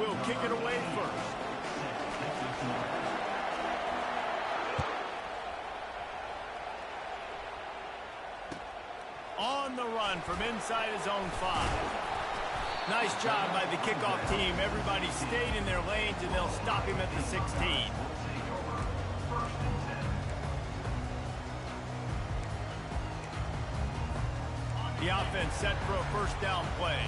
will kick it away first. On the run from inside his own 5. Nice job by the kickoff team. Everybody stayed in their lanes, and they'll stop him at the 16. The offense set for a first down play.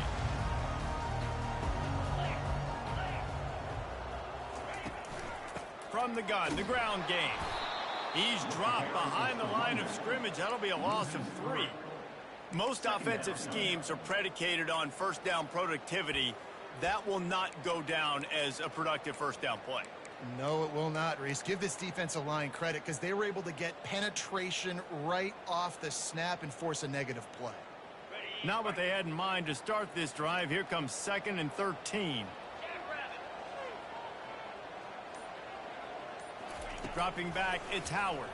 From the gun, the ground game. He's dropped behind the line of scrimmage. That'll be a loss of 3. Most offensive schemes are predicated on first down productivity. That will not go down as a productive first down play. No, it will not, Reese. Give this defensive line credit because they were able to get penetration right off the snap and force a negative play. Not what they had in mind to start this drive. Here comes 2nd and 13. Dropping back, it's Howard.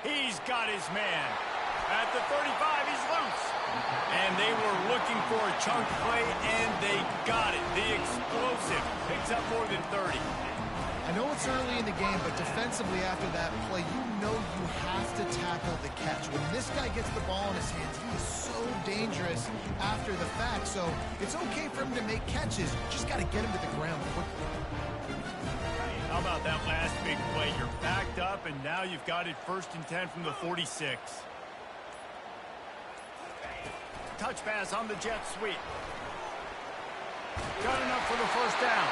He's got his man. At the 35, he's loose. And they were looking for a chunk play, and they got it. The explosive picks up more than 30. I know it's early in the game, but defensively after that play, you know you have to tackle the catch. When this guy gets the ball in his hands, he is so dangerous after the fact. So it's okay for him to make catches. You just got to get him to the ground quickly. How about that last big play? You're backed up, and now you've got it 1st and 10 from the 46. Touch pass on the jet sweep. Got enough for the first down.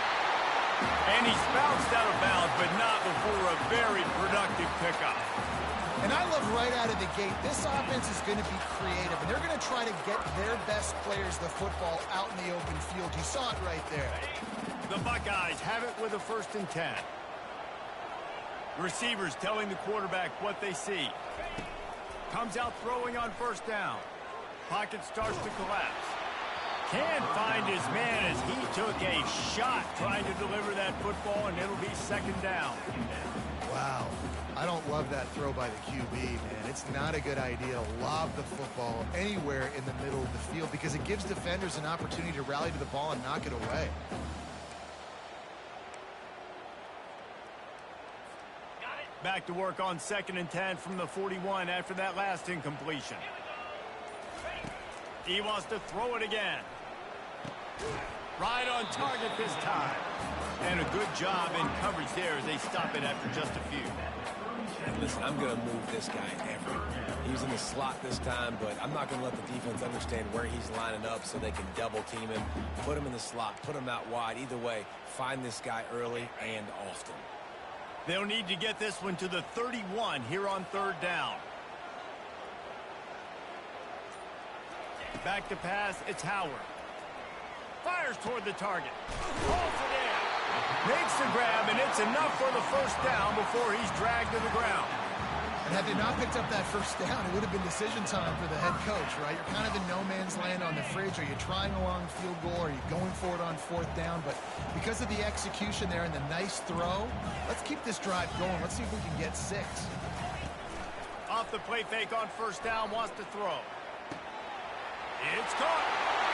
And he's bounced out of bounds, but not before a very productive pickup. And I love right out of the gate, this offense is going to be creative, and they're going to try to get their best players the football out in the open field. You saw it right there. The Buckeyes have it with a 1st and 10. Receivers telling the quarterback what they see. Comes out throwing on first down. Pocket starts to collapse. Can't find his man as he took a shot trying to deliver that football, and it'll be 2nd down. Wow. I don't love that throw by the QB, man. It's not a good idea to lob the football anywhere in the middle of the field because it gives defenders an opportunity to rally to the ball and knock it away. Back to work on 2nd and 10 from the 41 after that last incompletion. He wants to throw it again. Right on target this time. And a good job in coverage there as they stop it after just a few. Listen, I'm going to move this guy everywhere. He's in the slot this time, but I'm not going to let the defense understand where he's lining up so they can double team him. Put him in the slot, put him out wide. Either way, find this guy early and often. They'll need to get this one to the 31 here on 3rd down. Back to pass, it's Howard. Fires toward the target. Pulls it in. Makes the grab, and it's enough for the first down before he's dragged to the ground. And had they not picked up that first down, it would have been decision time for the head coach, right? You're kind of in no man's land on the fridge. Are you trying a long field goal? Are you going for it on 4th down? But because of the execution there and the nice throw, let's keep this drive going. Let's see if we can get 6. Off the play fake on first down, wants to throw. It's caught.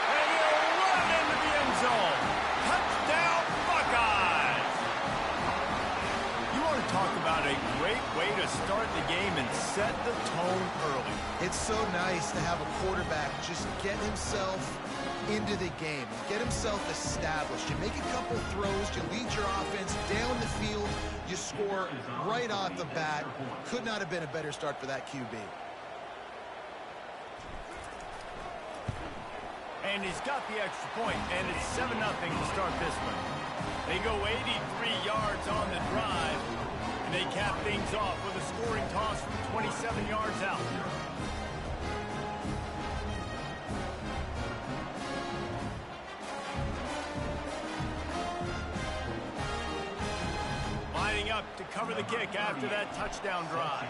And he'll run into the end zone. Touchdown, Buckeyes! You want to talk about a great way to start the game and set the tone early. It's so nice to have a quarterback just get himself into the game, get himself established. You make a couple throws, you lead your offense down the field, you score right off the bat. Could not have been a better start for that QB. And he's got the extra point, and it's 7-0 to start this one. They go 83 yards on the drive, and they cap things off with a scoring toss from 27 yards out. Lining up to cover the kick after that touchdown drive.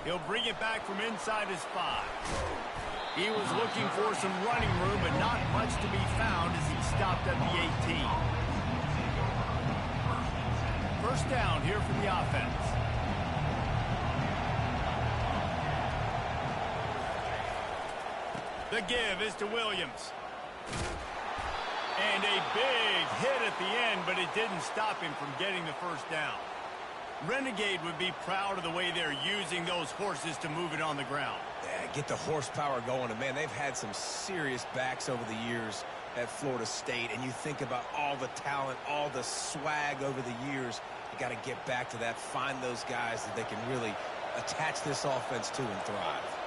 He'll bring it back from inside his 5. He was looking for some running room, but not much to be found as he stopped at the 18. First down here for the offense. The give is to Williams. And a big hit at the end, but it didn't stop him from getting the first down. Renegade would be proud of the way they're using those horses to move it on the ground. Yeah, get the horsepower going. And, man, they've had some serious backs over the years at Florida State. And you think about all the talent, all the swag over the years. You got to get back to that, find those guys that they can really attach this offense to and thrive.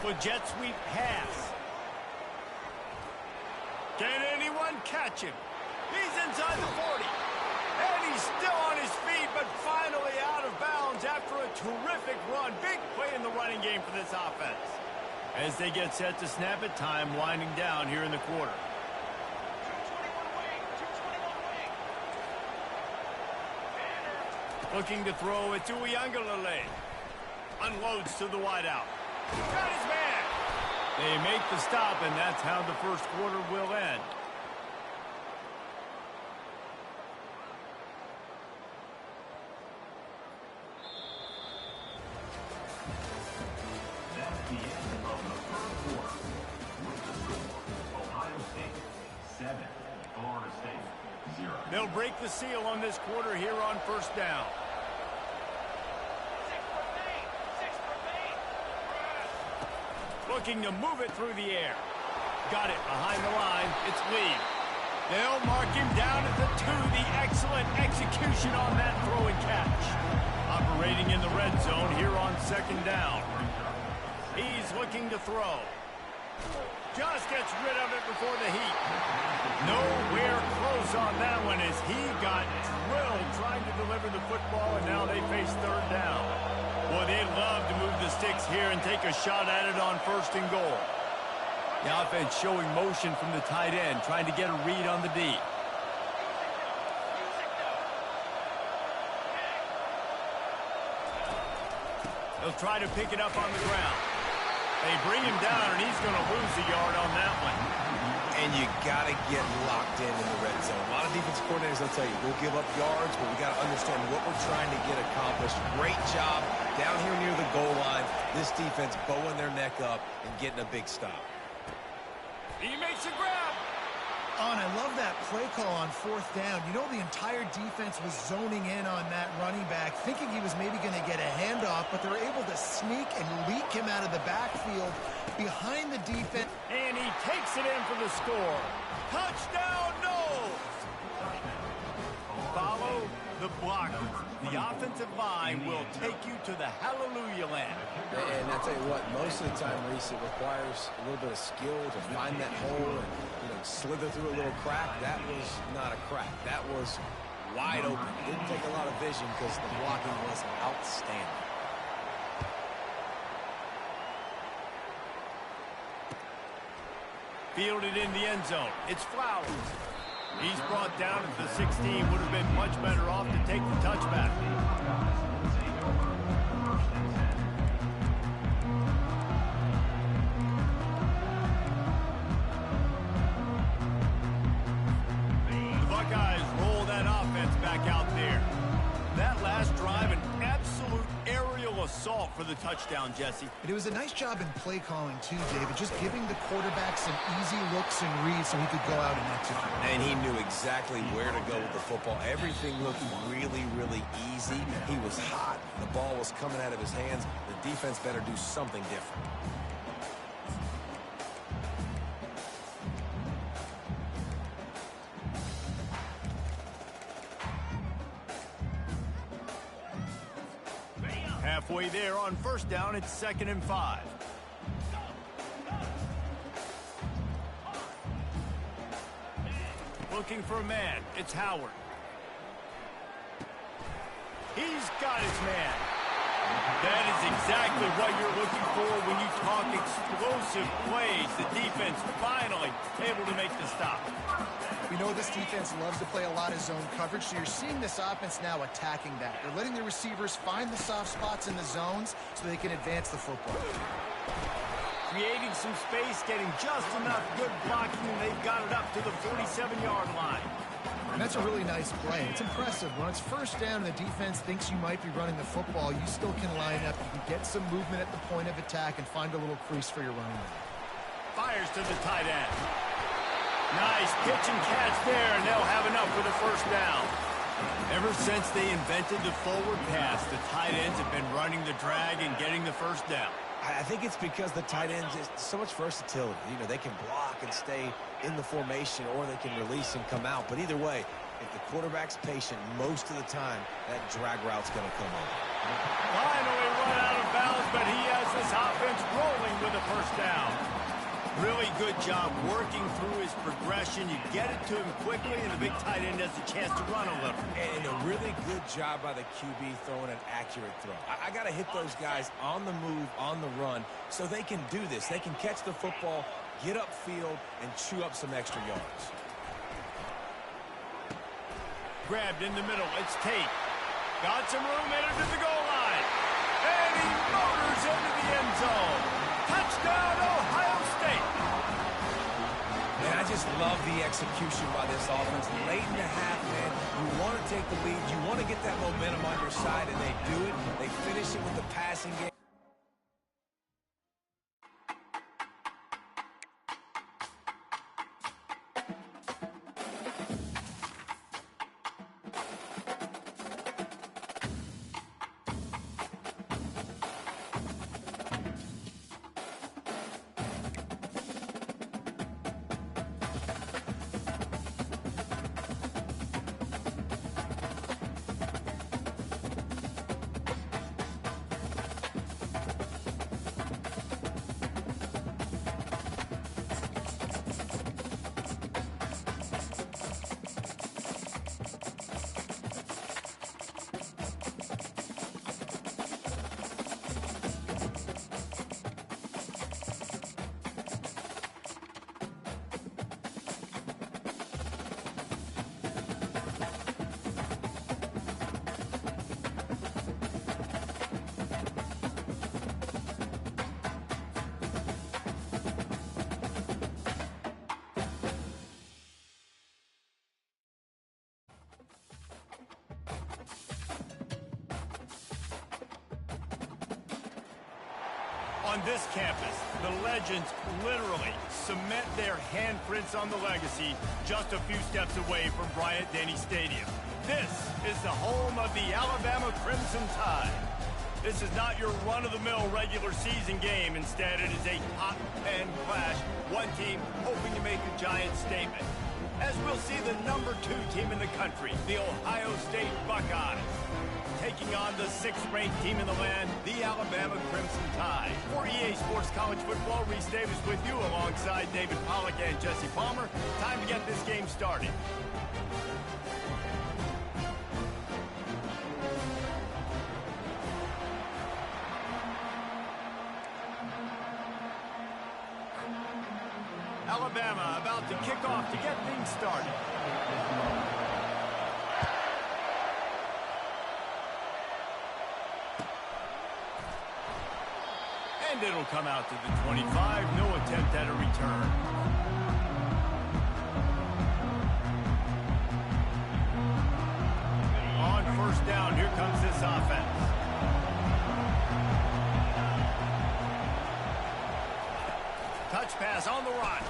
With jet sweep pass. Can anyone catch him? He's inside the 40. And he's still on his feet, but finally out of bounds after a terrific run. Big play in the running game for this offense. As they get set to snap it, time winding down here in the quarter. Looking to throw it to Uiagalelei. Unloads to the wideout. Got his man. They make the stop, and that's how the first quarter will end. That's the end of the first quarter. With the score, Ohio State 7, Florida State 0. They'll break the seal on this quarter here on first down. Looking to move it through the air. Got it behind the line. It's Lee. They'll mark him down at the 2. The excellent execution on that throw and catch. Operating in the red zone here on second down. He's looking to throw. Just gets rid of it before the heat. Nowhere close on that one as he got drilled trying to deliver the football, and now they face third down. Boy, they love to move the sticks here and take a shot at it on first and goal. The offense showing motion from the tight end, trying to get a read on the D. They'll try to pick it up on the ground. They bring him down, and he's going to lose a yard on that one. And you got to get locked in the red zone. A lot of defense coordinators will tell you, we'll give up yards, but we got to understand what we're trying to get accomplished. Great job down here near the goal line. This defense bowing their neck up and getting a big stop. He makes a grab. And I love that play call on fourth down. You know, the entire defense was zoning in on that running back, thinking he was maybe going to get a handoff, but they're able to sneak and leak him out of the backfield behind the defense. And he takes it in for the score. Touchdown, no! Follow the blocker. The offensive line will take you to the hallelujah land. And I tell you what, most of the time, Reese, it requires a little bit of skill to find that hole and, slither through a little crack. That was not a crack. That was wide open. Didn't take a lot of vision because the blocking was outstanding. Fielded in the end zone. It's Flowers. He's brought down at the 16. Would have been much better off to take the touchback. The Buckeyes roll that offense back out there. That last drive, an absolute aerial assault for the touchdown, Jesse. And it was a nice job in play calling too, David, just giving the quarterback some easy looks and reads so he could go out and execute. And he knew exactly where to go with the football. Everything looked really, really easy. He was hot. The ball was coming out of his hands. The defense better do something different. Halfway there on first down, it's 2nd and 5. Looking for a man. It's Howard. He's got his man. That is exactly what you're looking for when you talk explosive plays. The defense finally able to make the stop. We know this defense loves to play a lot of zone coverage, so you're seeing this offense now attacking that. They're letting the receivers find the soft spots in the zones so they can advance the football. Creating some space, getting just enough good blocking, and they've got it up to the 47-yard line. And that's a really nice play. It's impressive. When it's first down and the defense thinks you might be running the football, you still can line up. You can get some movement at the point of attack and find a little crease for your running back. Fires to the tight end. Nice pitch and catch there, and they'll have enough for the first down. Ever since they invented the forward pass, the tight ends have been running the drag and getting the first down. I think it's because the tight ends is so much versatility. You know, they can block and stay in the formation, or they can release and come out. But either way, if the quarterback's patient, most of the time, that drag route's going to come over. Finally run out of bounds, but he has this offense rolling with a first down. Really good job working through his progression. You get it to him quickly, and the big tight end has a chance to run a little. And a really good job by the QB throwing an accurate throw. I got to hit those guys on the move, on the run, so they can do this. They can catch the football, get upfield, and chew up some extra yards. Grabbed in the middle. It's Tate. Got some room, headed to the goal line. And he motors into the end zone. Touchdown, Ohio State. And I just love the execution by this offense. Late in the half, man, you want to take the lead. You want to get that momentum on your side, and they do it. They finish it with the passing game. On this campus, the legends literally cement their handprints on the legacy just a few steps away from Bryant-Denny Stadium. This is the home of the Alabama Crimson Tide. This is not your run-of-the-mill regular season game. Instead, it is a top-10 clash, one team hoping to make a giant statement. As we'll see the number 2 team in the country, the Ohio State Buckeyes, taking on the 6th-ranked team in the land, the Alabama Crimson Tide. For EA Sports College Football, Reese Davis with you alongside David Pollack and Jesse Palmer. Time to get this game started. Alabama about to kick off to get things started. And it'll come out to the 25. No attempt at a return. On first down, here comes this offense. Touch pass on the run.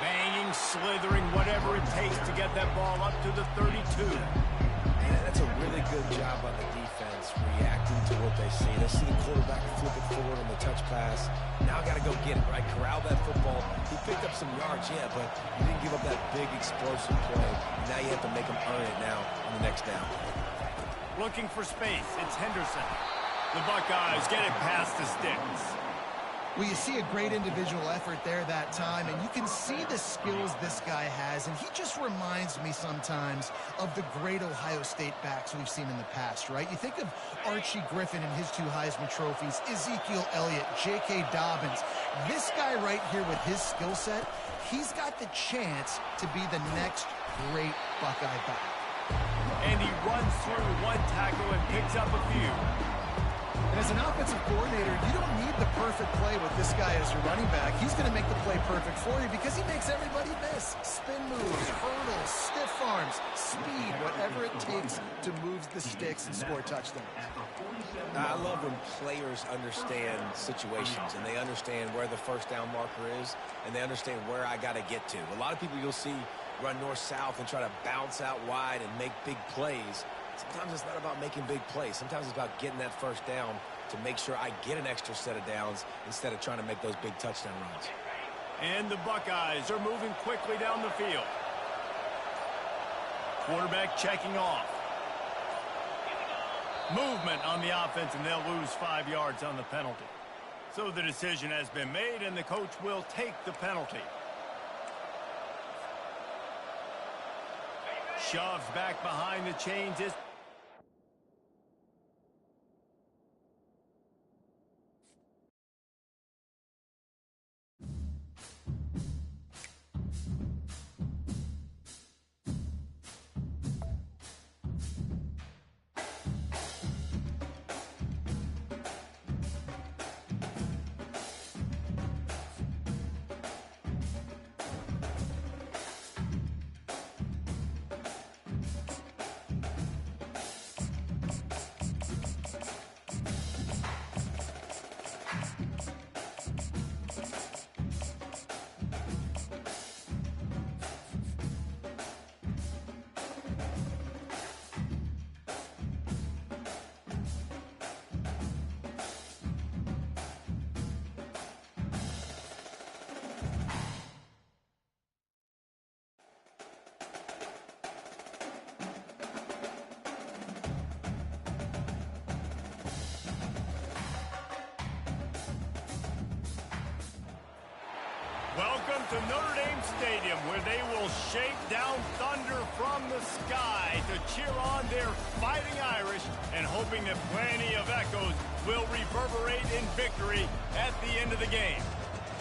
Banging, slithering, whatever it takes to get that ball up to the 32. And that's a really good job on the defense, reacting to what they see. They see the quarterback flip it forward on the touch pass. Now got to go get it, right? Corral that football. He picked up some yards, yeah, but you didn't give up that big explosive play. Now you have to make him earn it now on the next down. Looking for space. It's Henderson. The Buckeyes get it past the sticks. Well, you see a great individual effort there that time, and you can see the skills this guy has, and he just reminds me sometimes of the great Ohio State backs we've seen in the past, right? You think of Archie Griffin and his 2 Heisman trophies, Ezekiel Elliott, J.K. Dobbins. This guy right here with his skill set, he's got the chance to be the next great Buckeye back. And he runs through one tackle and picks up a few. And as an offensive coordinator, you don't need the perfect play with this guy as your running back. He's going to make the play perfect for you because he makes everybody miss. Spin moves, hurdles, stiff arms, speed, whatever it takes to move the sticks and score touchdowns. I love when players understand situations and they understand where the first down marker is and they understand where I got to get to. A lot of people you'll see run north-south and try to bounce out wide and make big plays. Sometimes it's not about making big plays. Sometimes it's about getting that first down to make sure I get an extra set of downs instead of trying to make those big touchdown runs. And the Buckeyes are moving quickly down the field. Quarterback checking off. Movement on the offense, and they'll lose 5 yards on the penalty. So the decision has been made, and the coach will take the penalty. Shoves back behind the chains. Welcome to Notre Dame Stadium, where they will shake down thunder from the sky to cheer on their Fighting Irish and hoping that plenty of echoes will reverberate in victory at the end of the game.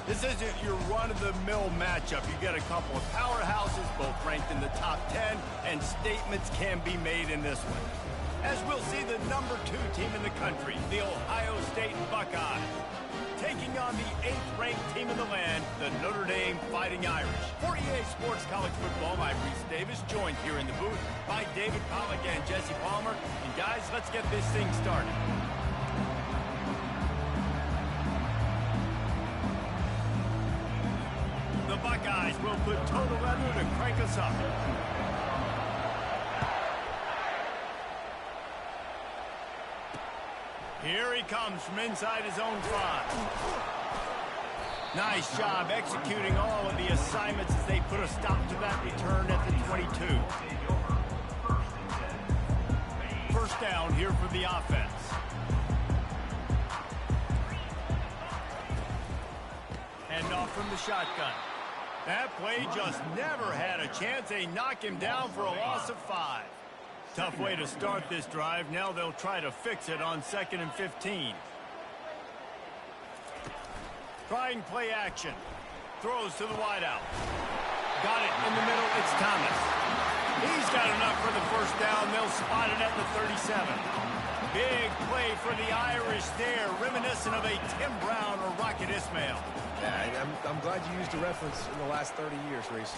This isn't your run-of-the-mill matchup. You get a couple of powerhouses, both ranked in the top 10, and statements can be made in this one. As we'll see the number 2 team in the country, the Ohio State Buckeyes, taking on the 8th-ranked team in the land, the Notre Dame Fighting Irish. For EA Sports College Football, I'm Reese Davis, joined here in the booth by David Pollack and Jesse Palmer. And guys, let's get this thing started. The Buckeyes will put total leather to crank us up. Here he comes from inside his own 5. Nice job executing all of the assignments as they put a stop to that return at the 22. First down here for the offense. Hand off from the shotgun. That play just never had a chance. They knock him down for a loss of 5. Tough way to start this drive. Now they'll try to fix it on 2nd and 15. Trying play action. Throws to the wideout. Got it in the middle. It's Thomas. He's got enough for the first down. They'll spot it at the 37. Big play for the Irish there, reminiscent of a Tim Brown or Rocket Ismail. Yeah, I'm glad you used a reference in the last 30 years, Reese.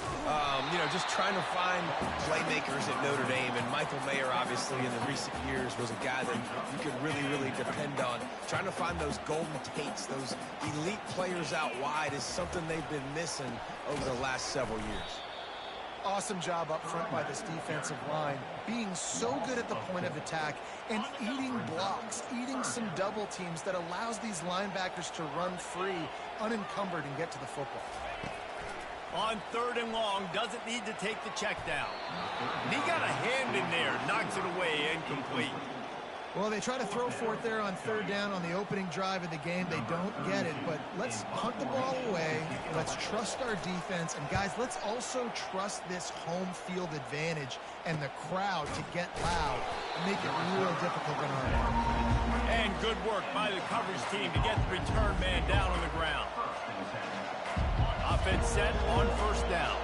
You know, just trying to find playmakers at Notre Dame, and Michael Mayer, obviously, in the recent years, was a guy that you could really, really depend on. Trying to find those golden takes, those elite players out wide is something they've been missing over the last several years. Awesome job up front by this defensive line, being so good at the point of attack and eating blocks, eating some double teams that allows these linebackers to run free, unencumbered, and get to the football. On 3rd and long, doesn't need to take the check down. And he got a hand in there, knocks it away, incomplete. Well, they try to throw for it there on 3rd down on the opening drive of the game. They don't get it, but let's hunt the ball away. Let's trust our defense. And, guys, let's also trust this home field advantage and the crowd to get loud and make it real difficult on our end. And good work by the coverage team to get the return man down on the ground. Offense set on 1st down.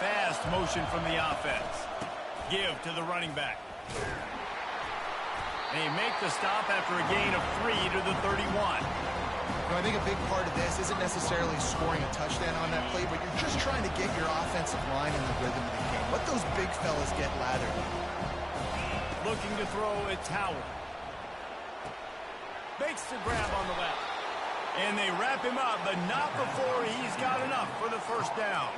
Fast motion from the offense. Give to the running back. They make the stop after a gain of 3 to the 31. I think a big part of this isn't necessarily scoring a touchdown on that play, but you're just trying to get your offensive line in the rhythm of the game. Let those big fellas get lathered. Looking to throw at Tower. Makes the grab on the left. And they wrap him up, but not before he's got enough for the first down.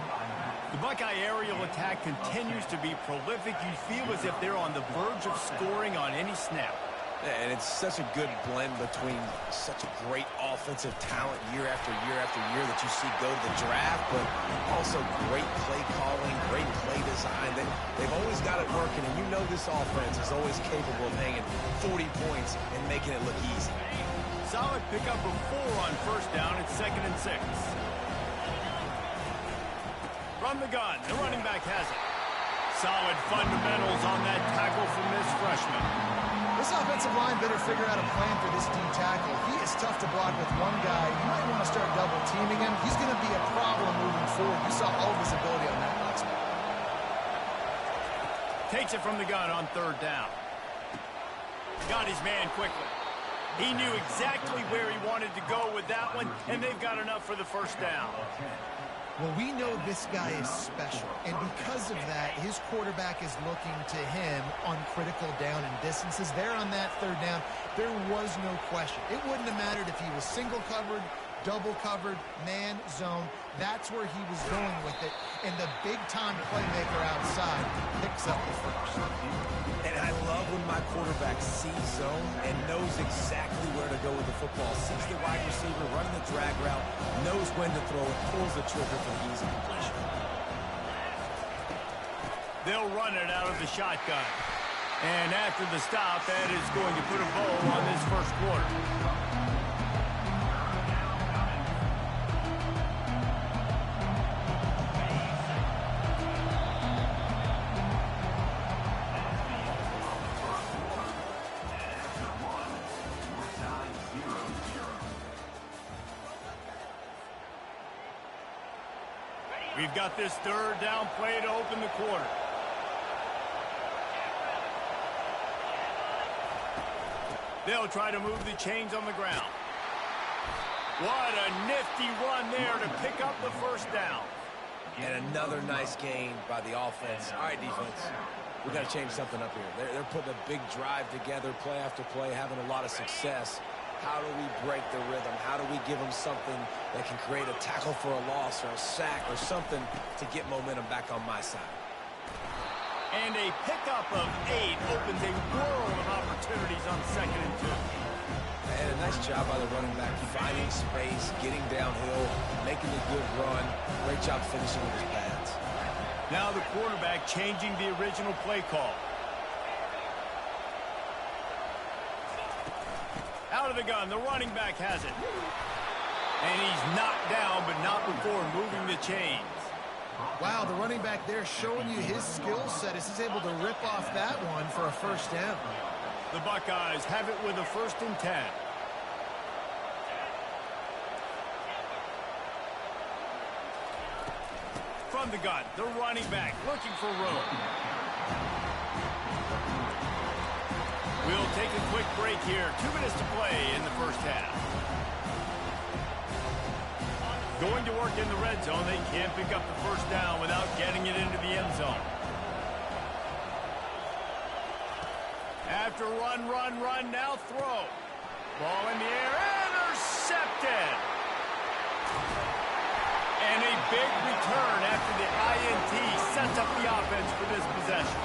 The Buckeye aerial attack continues to be prolific. You feel as if they're on the verge of scoring on any snap. And it's such a good blend between such a great offensive talent year after year after year that you see go to the draft, but also great play calling, great play design. They've always got it working, and you know this offense is always capable of hanging 40 points and making it look easy. Solid pickup of 4 on first down. It's 2nd and 6. From the gun, the running back has it. Solid fundamentals on that tackle from this freshman. This offensive line better figure out a plan for this D tackle. He is tough to block with one guy. You might want to start double teaming him. He's going to be a problem moving forward. You saw all of his ability on that last one. Takes it from the gun on 3rd down. Got his man quickly. He knew exactly where he wanted to go with that one, and they've got enough for the first down. Well, we know this guy is special, and because of that, his quarterback is looking to him on critical down and distances. There on that 3rd down, there was no question. It wouldn't have mattered if he was single covered, double covered, man, zone. That's where he was going with it, and the big-time playmaker outside picks up the first. And I love when my quarterback sees zone and knows exactly where to go with the football, sees the wide receiver running the drag route, knows when to throw it, pulls the trigger for the easy completion. They'll run it out of the shotgun. And after the stop, that is going to put a bow on this first quarter. We've got this 3rd down play to open the quarter. They'll try to move the chains on the ground. What a nifty run there to pick up the first down. And another nice gain by the offense. All right, defense, we've got to change something up here. They're putting a big drive together, play after play, having a lot of success. How do we break the rhythm? How do we give them something that can create a tackle for a loss or a sack or something to get momentum back on my side? And a pickup of 8 opens a world of opportunities on 2nd and 2. And a nice job by the running back, finding space, getting downhill, making a good run. Great job finishing with his pads. Now the quarterback changing the original play call. Out of the gun, the running back has it. And he's knocked down, but not before moving the chains. Wow, the running back there showing you his skill set as he's able to rip off that one for a first down. The Buckeyes have it with a 1st and 10. From the gun, the running back looking for room. We'll take a quick break here. 2 minutes to play in the first half. Going to work in the red zone. They can't pick up the first down without getting it into the end zone. After run, now throw. Ball in the air, intercepted. And a big return after the INT sets up the offense for this possession.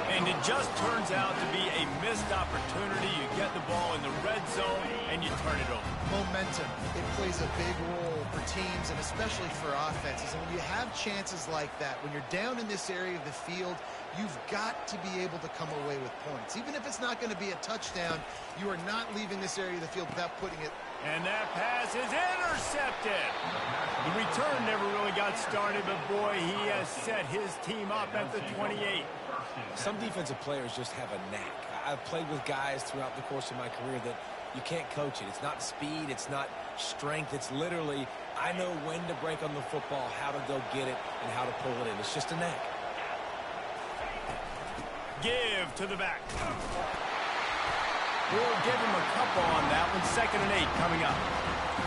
And it just turns out to be a missed opportunity. You get the ball in the red zone, and you turn it over. Momentum. It plays a big role for teams and especially for offenses. And when you have chances like that, when you're down in this area of the field, you've got to be able to come away with points. Even if it's not going to be a touchdown, you are not leaving this area of the field without putting it. And that pass is intercepted. The return never really got started, but boy, he has set his team up at the 28. Some defensive players just have a knack. I've played with guys throughout the course of my career that you can't coach it. It's not speed, it's not strength. It's literally, I know when to break on the football, how to go get it, and how to pull it in. It's just a knack. Give to the back. He'll give him a couple on that one. 2nd and 8 coming up.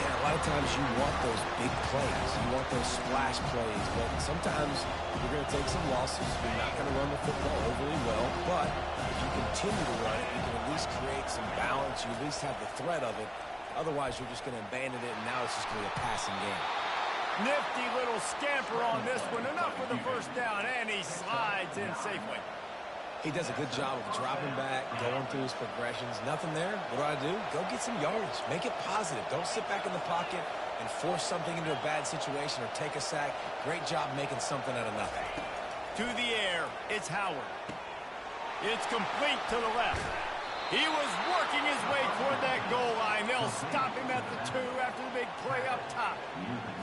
Yeah, a lot of times you want those big plays. You want those splash plays. But sometimes you're going to take some losses. You're not going to run the football overly well. But if you continue to run it, you can at least create some balance. You at least have the threat of it. Otherwise, you're just going to abandon it, and now it's just going to be a passing game. Nifty little scamper on this one. Enough for the first down, and he slides in safely. He does a good job of dropping back, going through his progressions. Nothing there. What do? Go get some yardage. Make it positive. Don't sit back in the pocket and force something into a bad situation or take a sack. Great job making something out of nothing. To the air, it's Howard. It's complete to the left. He was working his way toward that goal line. They'll stop him at the 2 after the big play up top.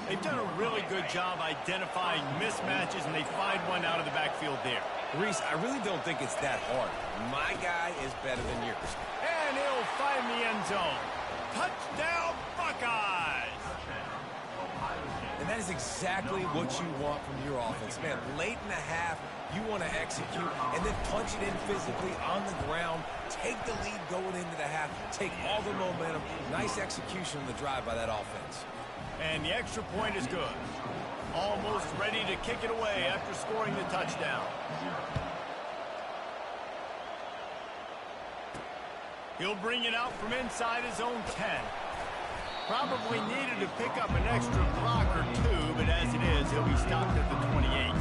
They've done a really good job identifying mismatches, and they find one out of the backfield there. Reese, I really don't think it's that hard. My guy is better than yours. And he'll find the end zone. Touchdown, Buckeyes! And that is exactly what you want from your offense. Man, late in the half, you want to execute and then punch it in physically on the ground. Take the lead going into the half. Take all the momentum. Nice execution on the drive by that offense. And the extra point is good. Almost ready to kick it away after scoring the touchdown. He'll bring it out from inside his own 10. Probably needed to pick up an extra block or 2, but as it is, he'll be stopped at the 28.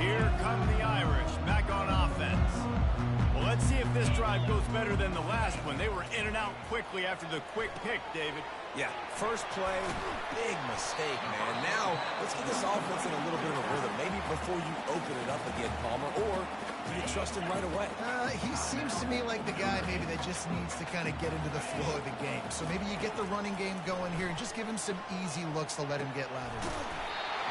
Here come the Irish, back on offense. Well, let's see if this drive goes better than the last one. They were in and out quickly after the quick pick, David. Yeah, first play, big mistake, man. Now, let's get this offense in a little bit of a rhythm. Maybe before you open it up again, Palmer, or do you trust him right away? He seems to me like the guy maybe that just needs to kind of get into the flow of the game. So maybe you get the running game going here and just give him some easy looks to let him get lathered.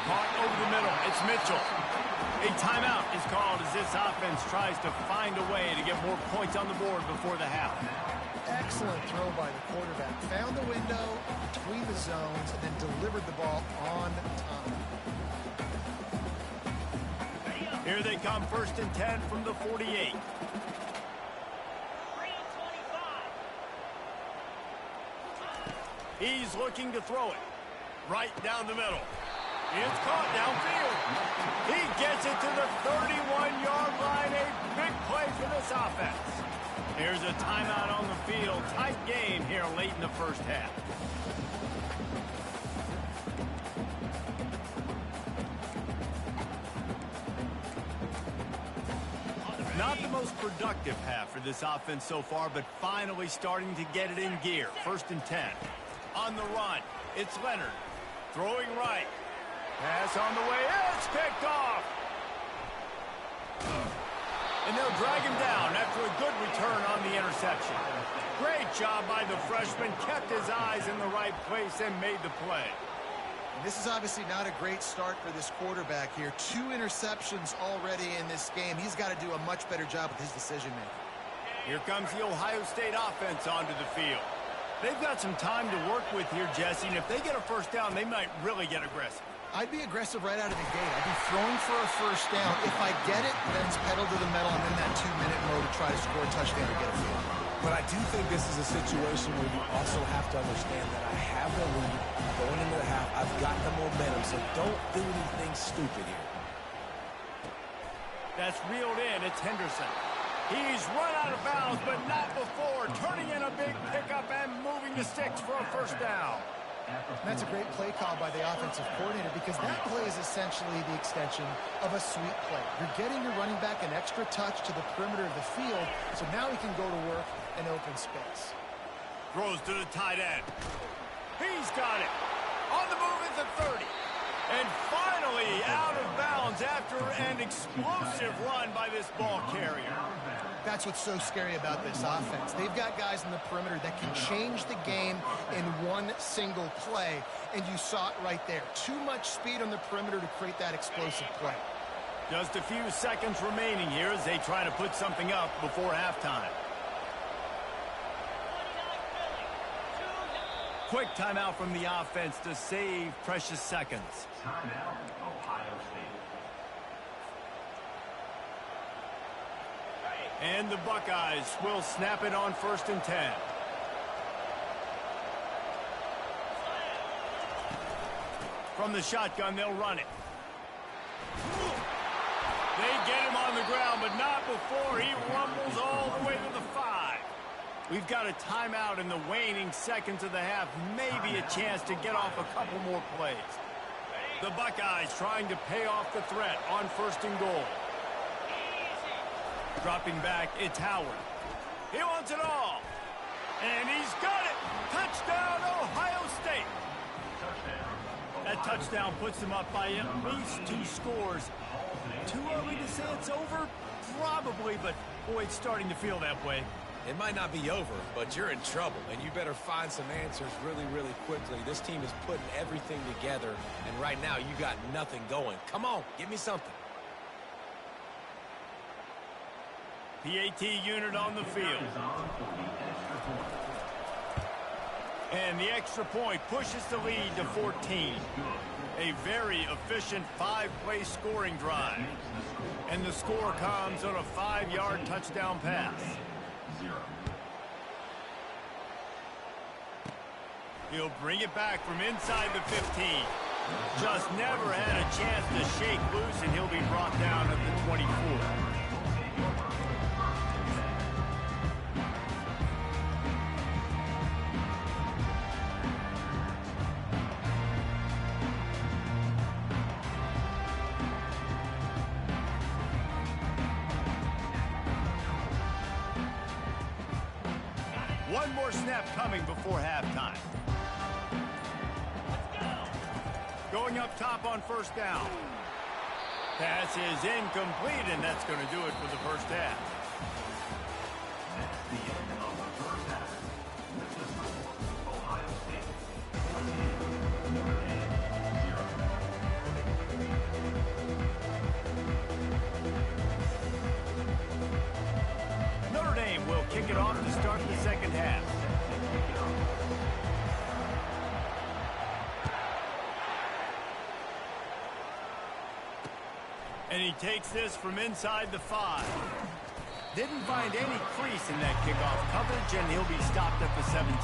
Caught over the middle. It's Mitchell. A timeout is called as this offense tries to find a way to get more points on the board before the half. Excellent throw by the quarterback. Found the window between the zones and then delivered the ball on time. Here they come, 1st and 10 from the 48. He's looking to throw it right down the middle. It's caught downfield. He gets it to the 31-yard line. A big play for this offense. Here's a timeout on the field. Tight game here late in the first half. Not the most productive half for this offense so far, but finally starting to get it in gear. 1st and 10. On the run, it's Leonard. Throwing right. Pass on the way. It's picked off. And they'll drag him down after a good return on the interception. Great job by the freshman. Kept his eyes in the right place and made the play. This is obviously not a great start for this quarterback here. 2 interceptions already in this game. He's got to do a much better job with his decision-making. Here comes the Ohio State offense onto the field. They've got some time to work with here, Jesse, and if they get a first down, they might really get aggressive. I'd be aggressive right out of the gate. I'd be throwing for a first down. If I get it, then it's pedal to the metal. I'm in that 2-minute mode to try to score a touchdown or get a field. But I do think this is a situation where you also have to understand that I have the lead going into the half. I've got the momentum, so don't do anything stupid here. That's reeled in. It's Henderson. He's run out of bounds, but not before. Turning in a big pickup and moving the sticks for a first down. And that's a great play call by the offensive coordinator because that play is essentially the extension of a sweep play. You're getting your running back an extra touch to the perimeter of the field, so now he can go to work in open space. Throws to the tight end. He's got it. On the move at the 30. And finally out of bounds after an explosive run by this ball carrier. That's what's so scary about this offense. They've got guys in the perimeter that can change the game in one single play, and you saw it right there. Too much speed on the perimeter to create that explosive play. Just a few seconds remaining here as they try to put something up before halftime. Quick timeout from the offense to save precious seconds. Timeout, Ohio State. And the Buckeyes will snap it on 1st and 10. From the shotgun, they'll run it. They get him on the ground, but not before he rumbles all the way to the 5. We've got a timeout in the waning seconds of the half. Maybe a chance to get off a couple more plays. The Buckeyes trying to pay off the threat on 1st and goal. Dropping back, it's Howard. He wants it all. And he's got it. Touchdown, Ohio State. That touchdown puts them up by at least 2 scores. Too early to say it's over? Probably, but boy, it's starting to feel that way. It might not be over, but you're in trouble, and you better find some answers really, really quickly. This team is putting everything together, and right now you got nothing going. Come on, give me something. PAT unit on the field. And the extra point pushes the lead to 14. A very efficient 5-play scoring drive. And the score comes on a 5-yard touchdown pass. He'll bring it back from inside the 15. Just never had a chance to shake loose, and he'll be brought down at the 24. One more snap coming before halftime. Going up top on 1st down. Pass is incomplete, and that's going to do it for the first half. That's the end of the first half. With the score, Ohio State 0. Notre Dame will kick it off to start the second half. And he takes this from inside the 5. Didn't find any crease in that kickoff coverage, and he'll be stopped at the 17.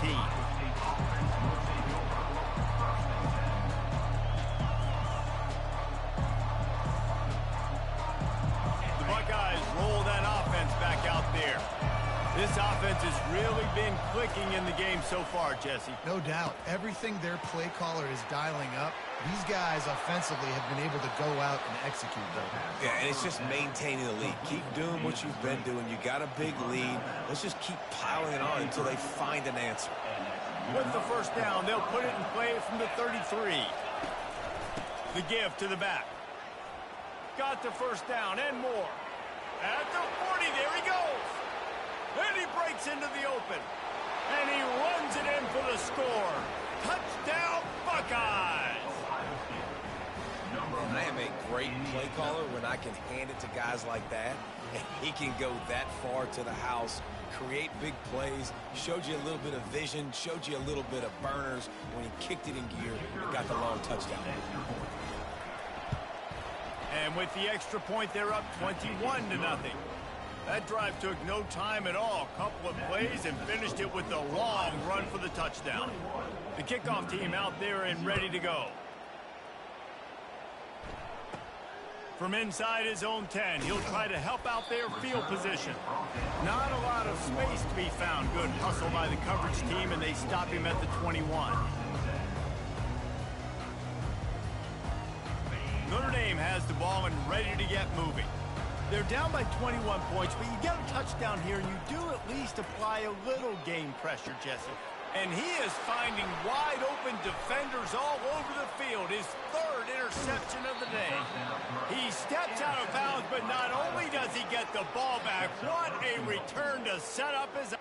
The Buckeyes roll that offense back out there. This offense has really been clicking in the game so far, Jesse. No doubt. Everything their play caller is dialing up, these guys offensively have been able to go out and execute them. Yeah, and it's just maintaining the lead. Keep doing what you've been doing. You got a big lead. Let's just keep piling it on until they find an answer. With the first down, they'll put it in play from the 33. The give to the back. Got the first down and more. At the 40, there he goes. And he breaks into the open. And he runs it in for the score. Touchdown, Buckeyes! And I am a great play caller when I can hand it to guys like that. And he can go that far to the house, create big plays, showed you a little bit of vision, showed you a little bit of burners when he kicked it in gear and got the long touchdown. And with the extra point, they're up 21-0. That drive took no time at all. Couple of plays and finished it with a long run for the touchdown. The kickoff team out there and ready to go. From inside his own 10, he'll try to help out their field position. Not a lot of space to be found. Good hustle by the coverage team, and they stop him at the 21. Notre Dame has the ball and ready to get moving. They're down by 21 points, but you get a touchdown here, and you do at least apply a little game pressure, Jesse. And he is finding wide-open defenders all over the field. His 3rd interception of the day. He steps out of bounds, but not only does he get the ball back, what a return to set up his...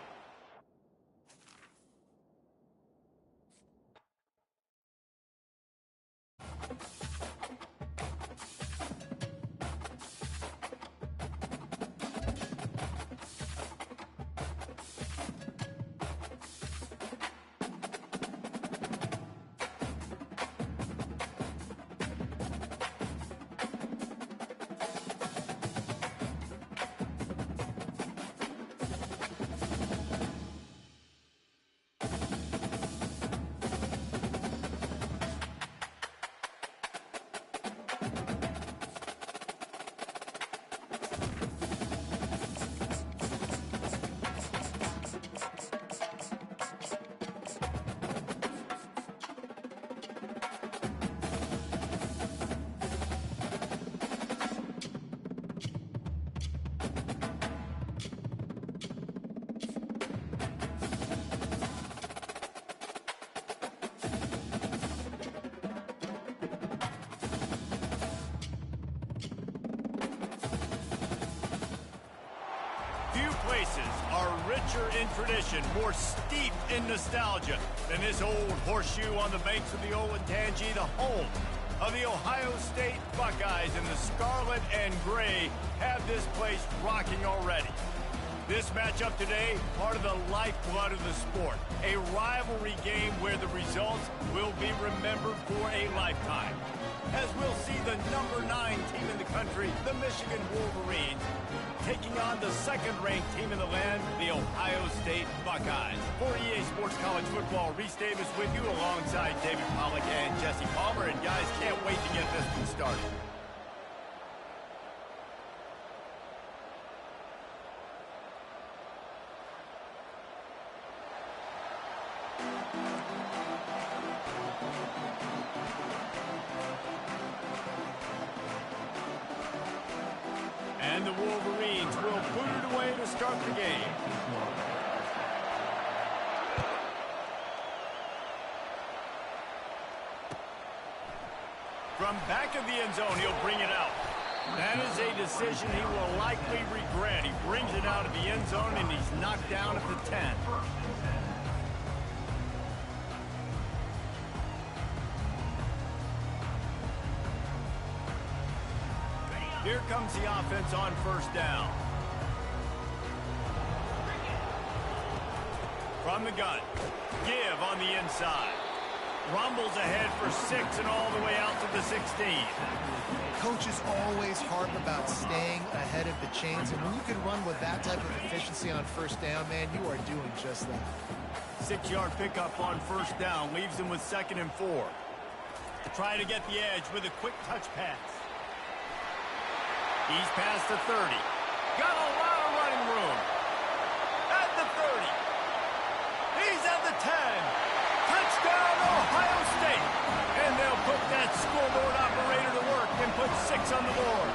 places are richer in tradition, more steeped in nostalgia than this old horseshoe on the banks of the Olentangy, the home of the Ohio State Buckeyes. And the scarlet and gray have this place rocking already. This matchup today, part of the lifeblood of the sport. A rivalry game where the results will be remembered for a lifetime. As we'll see the number 9 team in the country, the Michigan Wolverines, taking on the second-ranked team in the land, the Ohio State Buckeyes. For EA Sports College Football, Reese Davis with you alongside David Pollack and Jesse Palmer. And guys, can't wait to get this one started. And the Wolverines will put it away to start the game. From back of the end zone, he'll bring it out. That is a decision he will likely regret. He brings it out of the end zone, and he's knocked down at the 10. Here comes the offense on first down. From the gun. Give on the inside. Rumbles ahead for 6 and all the way out to the 16. Coaches always harp about staying ahead of the chains, and when you can run with that type of efficiency on first down, man, you are doing just that. 6-yard pickup on first down leaves him with 2nd and 4. Try to get the edge with a quick touch pass. He's past the 30. Got a lot of running room. At the 30. He's at the 10. Touchdown, Ohio State. And they'll put that scoreboard operator to work and put 6 on the board.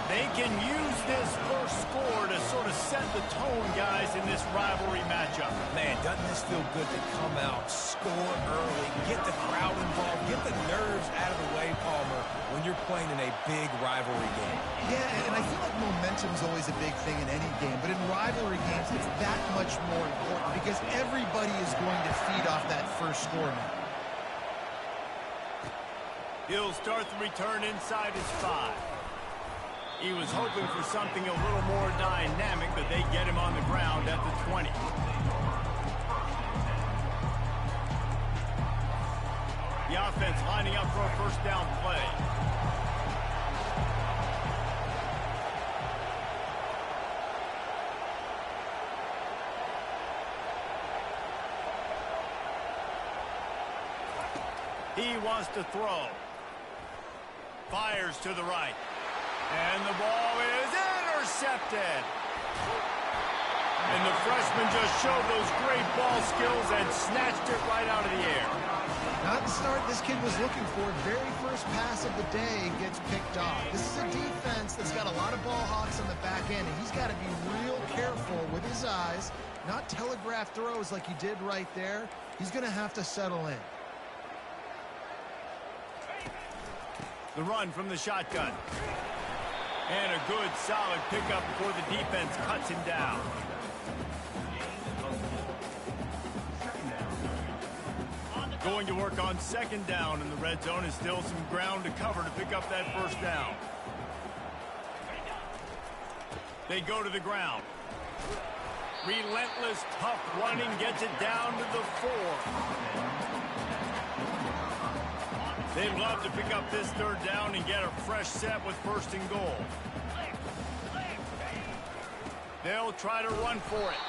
They can use this first score to sort of set the tone, guys, in this rivalry matchup. Man, doesn't this feel good to come out, score early, get the crowd involved, get the nerves out of the way, Palmer, when you're playing in a big rivalry game. Yeah, and I feel like momentum's always a big thing in any game, but in rivalry games, it's that much more important because everybody is going to feed off that first score now. He'll start the return inside his 5. He was hoping for something a little more dynamic, but they get him on the ground at the 20. The offense lining up for a first down play. He wants to throw. Fires to the right. And the ball is intercepted. And the freshman just showed those great ball skills and snatched it right out of the air. Not the start this kid was looking for. Very first pass of the day gets picked off. This is a defense that's got a lot of ball hawks on the back end, and he's got to be real careful with his eyes, not telegraph throws like he did right there. He's going to have to settle in. The run from the shotgun. And a good, solid pickup before the defense cuts him down. Going to work on 2nd down in the red zone, and still some ground to cover to pick up that first down. They go to the ground. Relentless, tough running gets it down to the 4. They'd love to pick up this 3rd down and get a fresh set with 1st and goal. They'll try to run for it.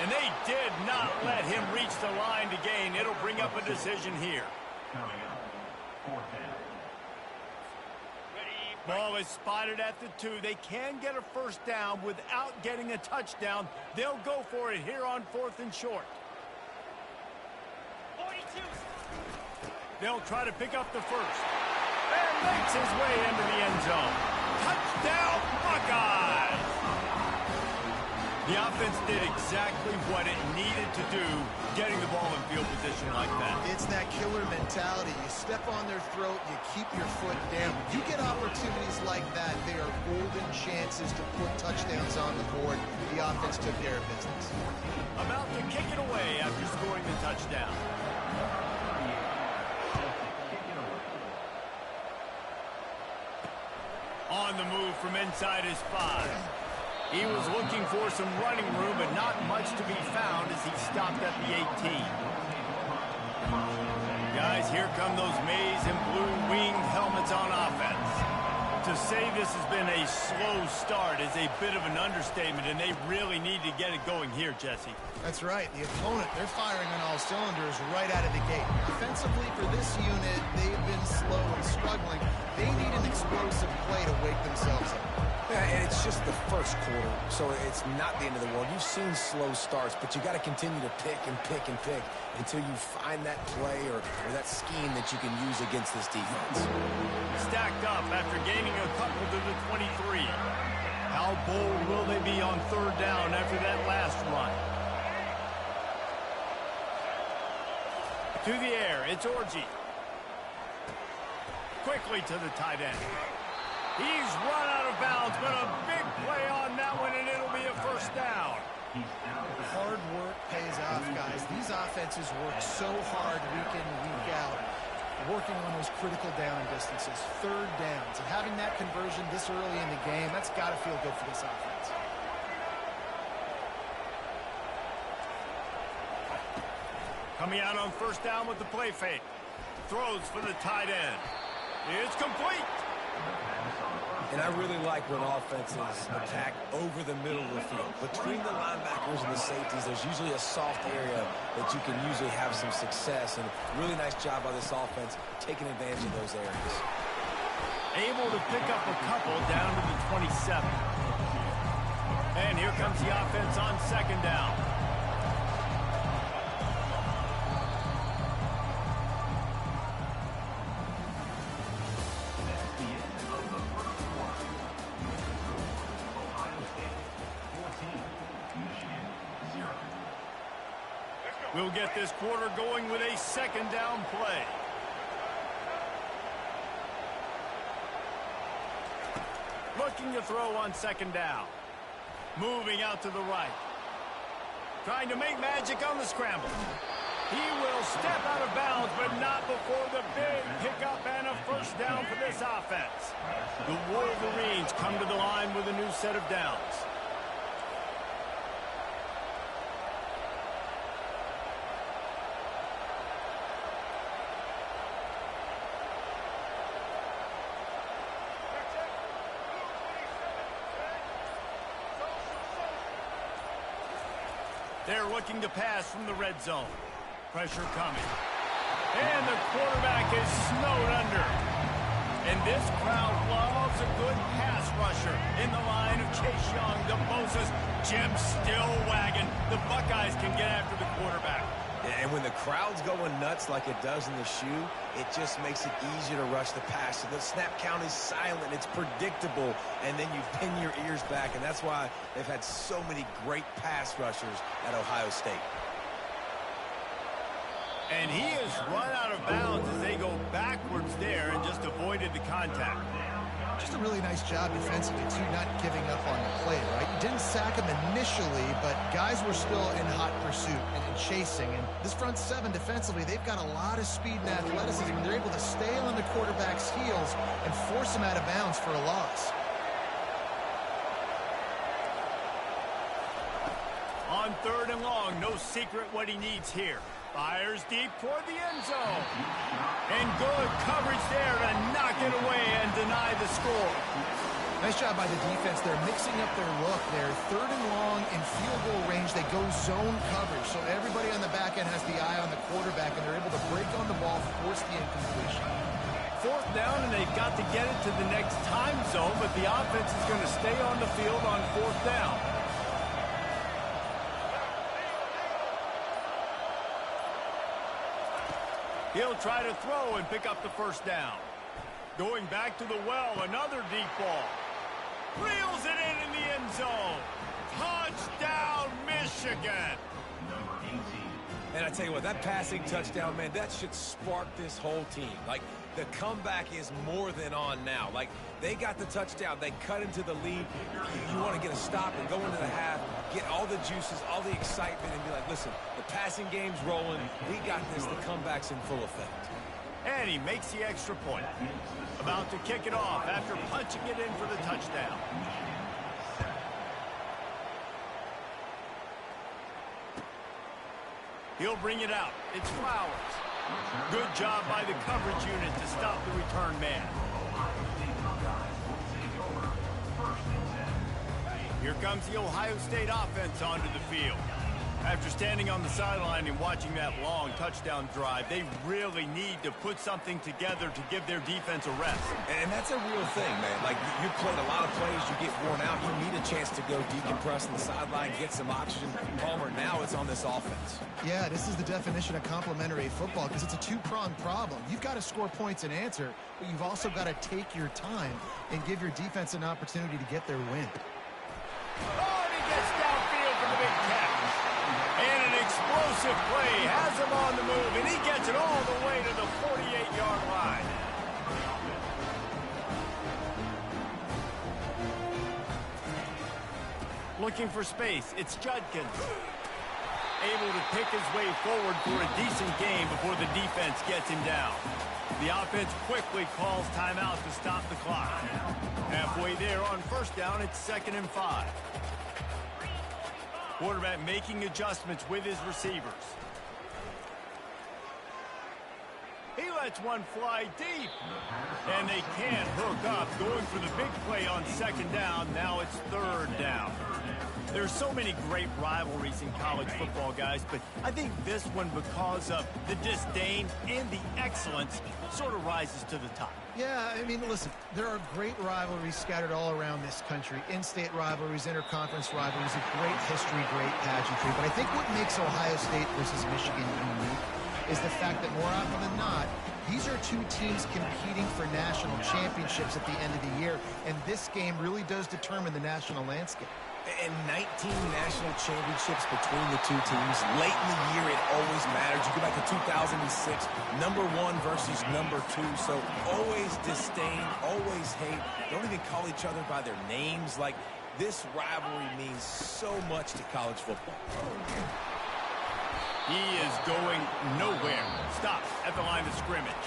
And they did not let him reach the line to gain. It'll bring up a decision here. Coming up, 4th down. Ball is spotted at the 2. They can get a first down without getting a touchdown. They'll go for it here on 4th and short. 42. They'll try to pick up the first. And makes his way into the end zone. Touchdown, Buckeyes! The offense did exactly what it needed to do, getting the ball in field position like that. It's that killer mentality. You step on their throat, you keep your foot down. You get opportunities like that, they are golden chances to put touchdowns on the board. The offense took care of business. About to kick it away after scoring the touchdown. On the move from inside his 5. He was looking for some running room, but not much to be found as he stopped at the 18. Guys, here come those maize and blue winged helmets on offense. To say this has been a slow start is a bit of an understatement, and they really need to get it going here, Jesse. That's right. The opponent, they're firing on all cylinders right out of the gate. Offensively, for this unit, they've been slow and struggling. They need an explosive play to wake themselves up. Yeah, and it's just the first quarter, so it's not the end of the world. You've seen slow starts, but you got to continue to pick and pick and pick until you find that play or that scheme that you can use against this defense. Stacked up after gaining a couple to the 23. How bold will they be on third down after that last run? To the air, it's Orji. Quickly to the tight end. He's run out of bounds, but a big play on that one, and it'll be a first down. Hard work pays off, guys. These offenses work so hard week in, week out, working on those critical down distances, third downs, and having that conversion this early in the game, that's got to feel good for this offense. Coming out on first down with the play fake. Throws for the tight end. It's complete. And I really like when offenses attack over the middle of the field. Between the linebackers and the safeties, there's usually a soft area that you can usually have some success. And really nice job by this offense taking advantage of those areas. Able to pick up a couple down to the 27. And here comes the offense on second down. We'll get this quarter going with a second down play. Looking to throw on second down. Moving out to the right. Trying to make magic on the scramble. He will step out of bounds, but not before the big pickup and a first down for this offense. The Wolverines come to the line with a new set of downs. They're looking to pass from the red zone. Pressure coming. And the quarterback is snowed under. And this crowd loves a good pass rusher in the line of Chase Young, DeMoses, Jim still wagging. The Buckeyes can get after the quarterback. And when the crowd's going nuts like it does in the shoe, it just makes it easier to rush the pass. So the snap count is silent. It's predictable. And then you pin your ears back. And that's why they've had so many great pass rushers at Ohio State. And he has run out of bounds as they go backwards there and just avoided the contact. Just a really nice job defensively, too, not giving up on the play, right? You didn't sack him initially, but guys were still in hot pursuit and chasing. And this front seven defensively, they've got a lot of speed and athleticism. They're able to stay on the quarterback's heels and force him out of bounds for a loss. On third and long, no secret what he needs here. Fires deep toward the end zone. And good coverage there to knock it away and deny the score. Nice job by the defense. They're mixing up their look. They're third and long in field goal range. They go zone coverage. So everybody on the back end has the eye on the quarterback, and they're able to break on the ball, force the incompletion. Fourth down, and they've got to get it to the next time zone, but the offense is going to stay on the field on fourth down. He'll try to throw and pick up the first down. Going back to the well, another deep ball. Reels it in the end zone. Touchdown! Michigan. Number 18. And I tell you what, that passing touchdown, man, that should spark this whole team. Like, the comeback is more than on now. Like, they got the touchdown. They cut into the lead. You want to get a stop and go into the half, get all the juices, all the excitement, and be like, listen, the passing game's rolling. We got this. The comeback's in full effect. And he makes the extra point. About to kick it off after punching it in for the touchdown. He'll bring it out. It's Flowers. Good job by the coverage unit to stop the return man. Here comes the Ohio State offense onto the field. After standing on the sideline and watching that long touchdown drive, they really need to put something together to give their defense a rest. And that's a real thing, man. Like, you played a lot of plays, you get worn out, you need a chance to go decompress on the sideline, get some oxygen. Palmer, now it's on this offense. Yeah, this is the definition of complementary football because it's a two-pronged problem. You've got to score points and answer, but you've also got to take your time and give your defense an opportunity to get their win. Oh, and he gets downfield for the big catch. And an explosive play has him on the move, and he gets it all the way to the 48-yard line. Looking for space, it's Judkins. Able to pick his way forward for a decent game before the defense gets him down. The offense quickly calls timeout to stop the clock. Halfway there on first down, it's 2nd and 5. Quarterback making adjustments with his receivers. He lets one fly deep. And they can't hook up. Going for the big play on 2nd down. Now it's 3rd down. There's so many great rivalries in college football, guys, but I think this one, because of the disdain and the excellence, sort of rises to the top. Yeah, I mean, listen, there are great rivalries scattered all around this country. In-state rivalries, interconference rivalries, a great history, great pageantry. But I think what makes Ohio State versus Michigan unique is the fact that more often than not, these are two teams competing for national championships at the end of the year, and this game really does determine the national landscape. And 19 national championships between the two teams. Late in the year, it always matters. You go back to 2006, number 1 versus number 2. So always disdain, always hate. Don't even call each other by their names. Like, this rivalry means so much to college football. He is going nowhere. Stop at the line of scrimmage.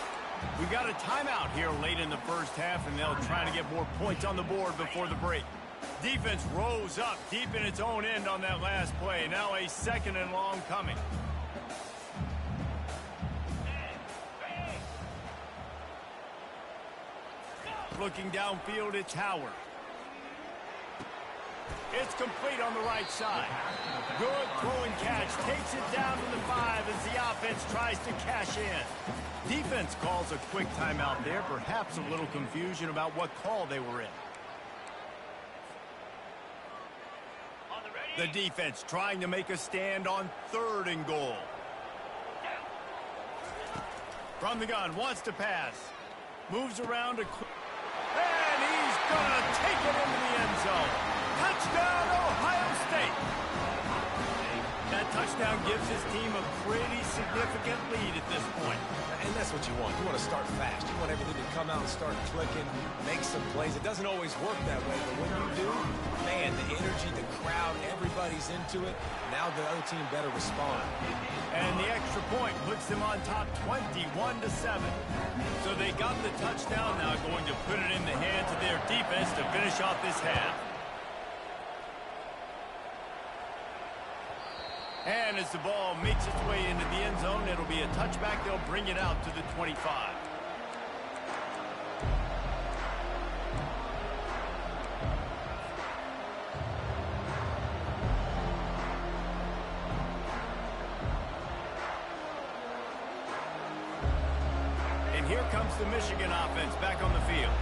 We've got a timeout here late in the first half, and they'll try to get more points on the board before the break. Defense rose up deep in its own end on that last play. Now a 2nd and long coming. Looking downfield, it's Howard. It's complete on the right side. Good throwing catch. Takes it down to the 5 as the offense tries to cash in. Defense calls a quick timeout there. Perhaps a little confusion about what call they were in. The defense trying to make a stand on 3rd and goal. From the gun, wants to pass. Moves around to... And he's going to take it into the end zone. Touchdown, Ohio State. That touchdown gives his team a pretty significant lead at this point. And that's what you want. You want to start fast. You want everything to come out and start clicking, make some plays. It doesn't always work that way, but when you do, man, the energy, the crowd, everybody's into it. Now the other team better respond. And the extra point puts them on top 21-7. So they got the touchdown, now going to put it in the hands of their defense to finish off this half. And as the ball makes its way into the end zone, it'll be a touchback. They'll bring it out to the 25. And here comes the Michigan offense back on the field.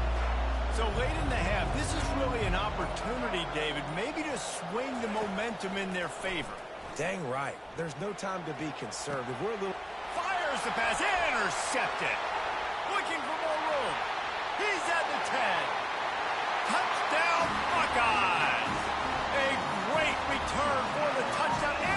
So late in the half, this is really an opportunity, David, maybe to swing the momentum in their favor. Dang right. There's no time to be conservative. We're a little... Fires the pass. Intercepted. Looking for more room. He's at the 10. Touchdown, Buckeyes. A great return for the touchdown.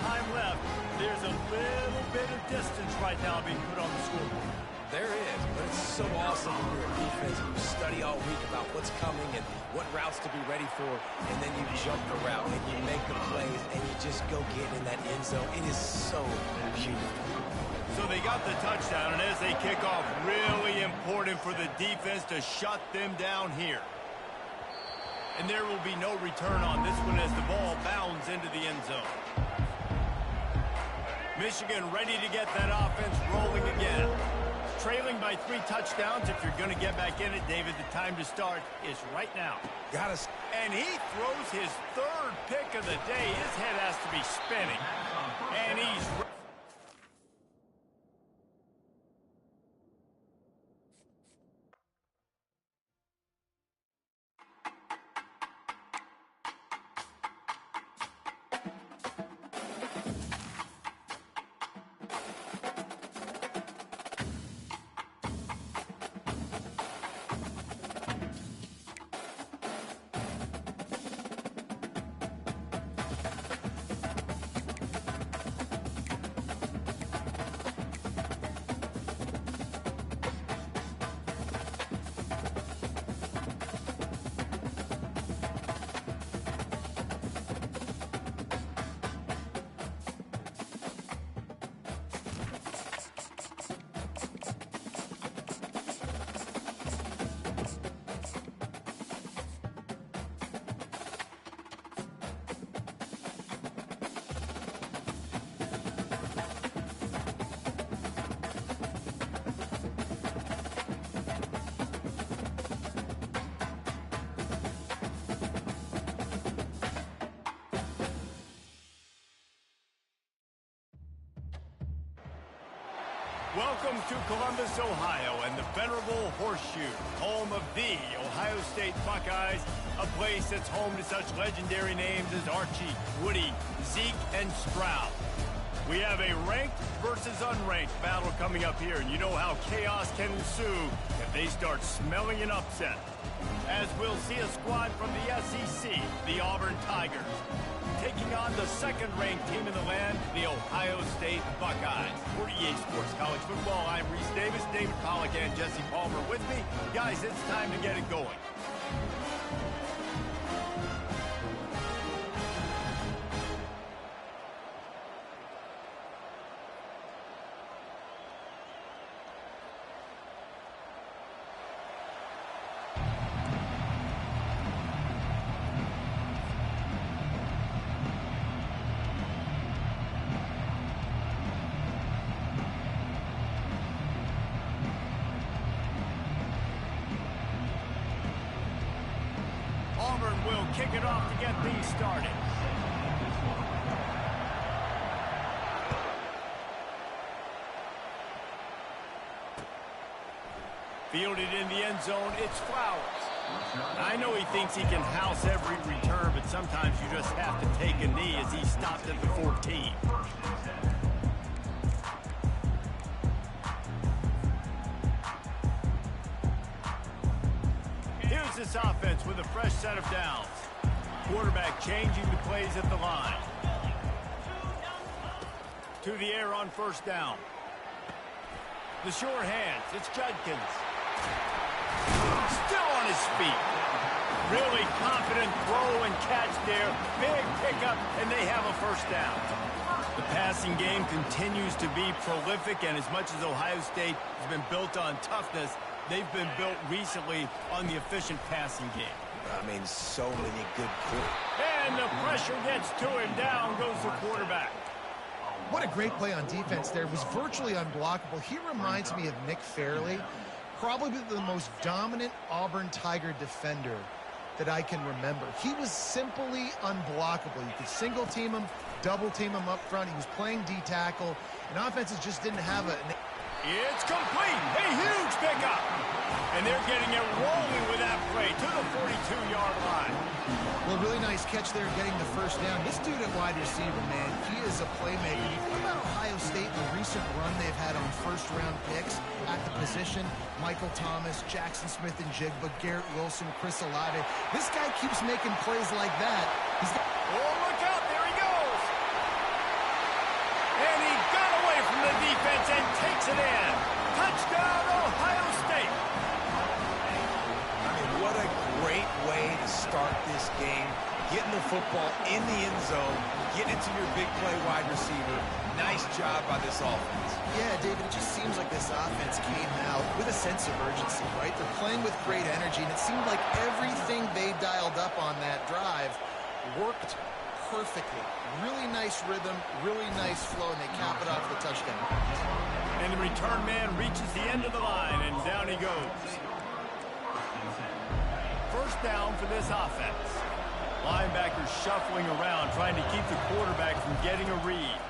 time left. There's a little bit of distance right now being put on the scoreboard. There is, but it's so awesome when you're a defense and you study all week about what's coming and what routes to be ready for, and then you jump the route and you make the plays and you just go get in that end zone. It is so beautiful. So they got the touchdown, and as they kick off, really important for the defense to shut them down here. And there will be no return on this one as the ball bounds into the end zone. Michigan ready to get that offense rolling again. Trailing by 3 touchdowns. If you're going to get back in it, David, the time to start is right now. And he throws his 3rd pick of the day. His head has to be spinning. And he's... Welcome to Columbus, Ohio, and the venerable Horseshoe, home of the Ohio State Buckeyes, a place that's home to such legendary names as Archie, Woody, Zeke, and Stroud. We have a ranked versus unranked battle coming up here, and you know how chaos can ensue if they start smelling an upset. As we'll see a squad from the SEC, the Auburn Tigers, taking on the 2nd-ranked team in the land, the Ohio State Buckeyes. For EA Sports College Football, I'm Reese Davis, David Pollack, and Jesse Palmer with me. Guys, it's time to get it going. Auburn will kick it off to get things started. Fielded in the end zone, it's Flowers. I know he thinks he can house every return, but sometimes you just have to take a knee as he stopped at the 14. Here's this offense with a fresh set of downs. Quarterback changing the plays at the line. To the air on 1st down. The sure hands, it's Judkins. Still on his feet. Really confident throw and catch there. Big pickup, and they have a 1st down. The passing game continues to be prolific, and as much as Ohio State has been built on toughness, they've been built recently on the efficient passing game. I mean, so many good quarterbacks. And the pressure gets to him. Down goes the quarterback. What a great play on defense there. It was virtually unblockable. He reminds me of Nick Fairley, probably the most dominant Auburn Tiger defender that I can remember. He was simply unblockable. You could single team him, double team him up front. He was playing D-tackle, and offenses just didn't have a... It's complete. A huge pickup. And they're getting it rolling with that play to the 42-yard line. Well, really nice catch there, getting the 1st down. This dude at wide receiver, man, he is a playmaker. What about Ohio State and the recent run they've had on 1st-round picks at the position? Michael Thomas, Jackson Smith-Njigba, Garrett Wilson, Chris Olave. This guy keeps making plays like that. Oh, look out. There he goes. Lawrence and takes it in. Touchdown, Ohio State. I mean, what a great way to start this game. Getting the football in the end zone, getting it to your big play wide receiver. Nice job by this offense. Yeah, David, it just seems like this offense came out with a sense of urgency, right? They're playing with great energy, and it seemed like everything they dialed up on that drive worked perfectly. Really nice rhythm, really nice flow, and they cap it off with a touchdown. And the return man reaches the end of the line, and down he goes. First down for this offense. Linebackers shuffling around, trying to keep the quarterback from getting a read.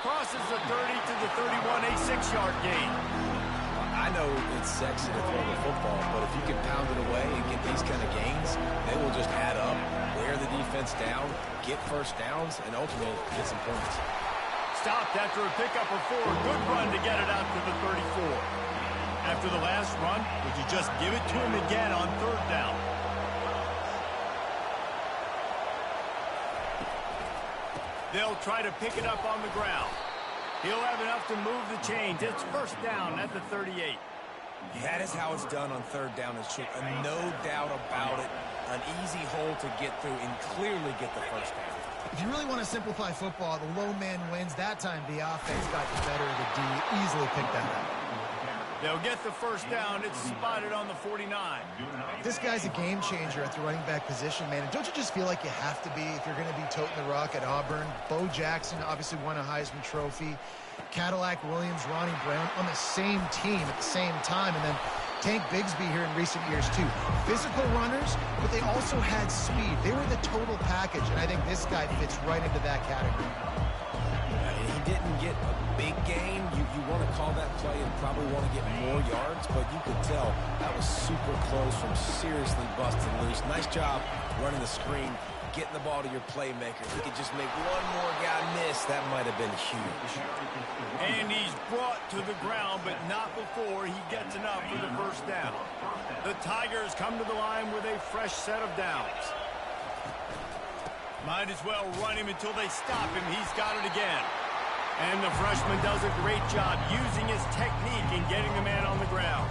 Crosses the 30 to the 31, a 6-yard gain. I know it's sexy to throw the football, but if you can pound it away and get these kind of gains, they will just add up, wear the defense down, get first downs, and ultimately get some points. Stopped after a pickup of 4. Good run to get it out to the 34. After the last run, would you just give it to him again on third down? They'll try to pick it up on the ground. He'll have enough to move the chains. It's first down at the 38. That is how it's done on third down. It's no doubt about it. An easy hole to get through and clearly get the first down. If you really want to simplify football, the low man wins. That time, the offense got the better of the D. Easily picked that up. They'll get the first down. It's spotted on the 49. This guy's a game changer at the running back position, man. And don't you just feel like you have to be if you're going to be toting the rock at Auburn? Bo Jackson obviously won a Heisman Trophy. Cadillac Williams, Ronnie Brown on the same team at the same time. And then Tank Bigsby here in recent years, too. Physical runners, but they also had speed. They were the total package, and I think this guy fits right into that category. He didn't get a big gain. You want to call that play and probably want to get more yards, but you could tell that was super close from seriously busting loose. Nice job running the screen, getting the ball to your playmaker. If you could just make one more guy miss, that might have been huge. And he's brought to the ground, but not before he gets enough for the first down. The Tigers come to the line with a fresh set of downs. Might as well run him until they stop him. He's got it again. And the freshman does a great job using his technique and getting the man on the ground.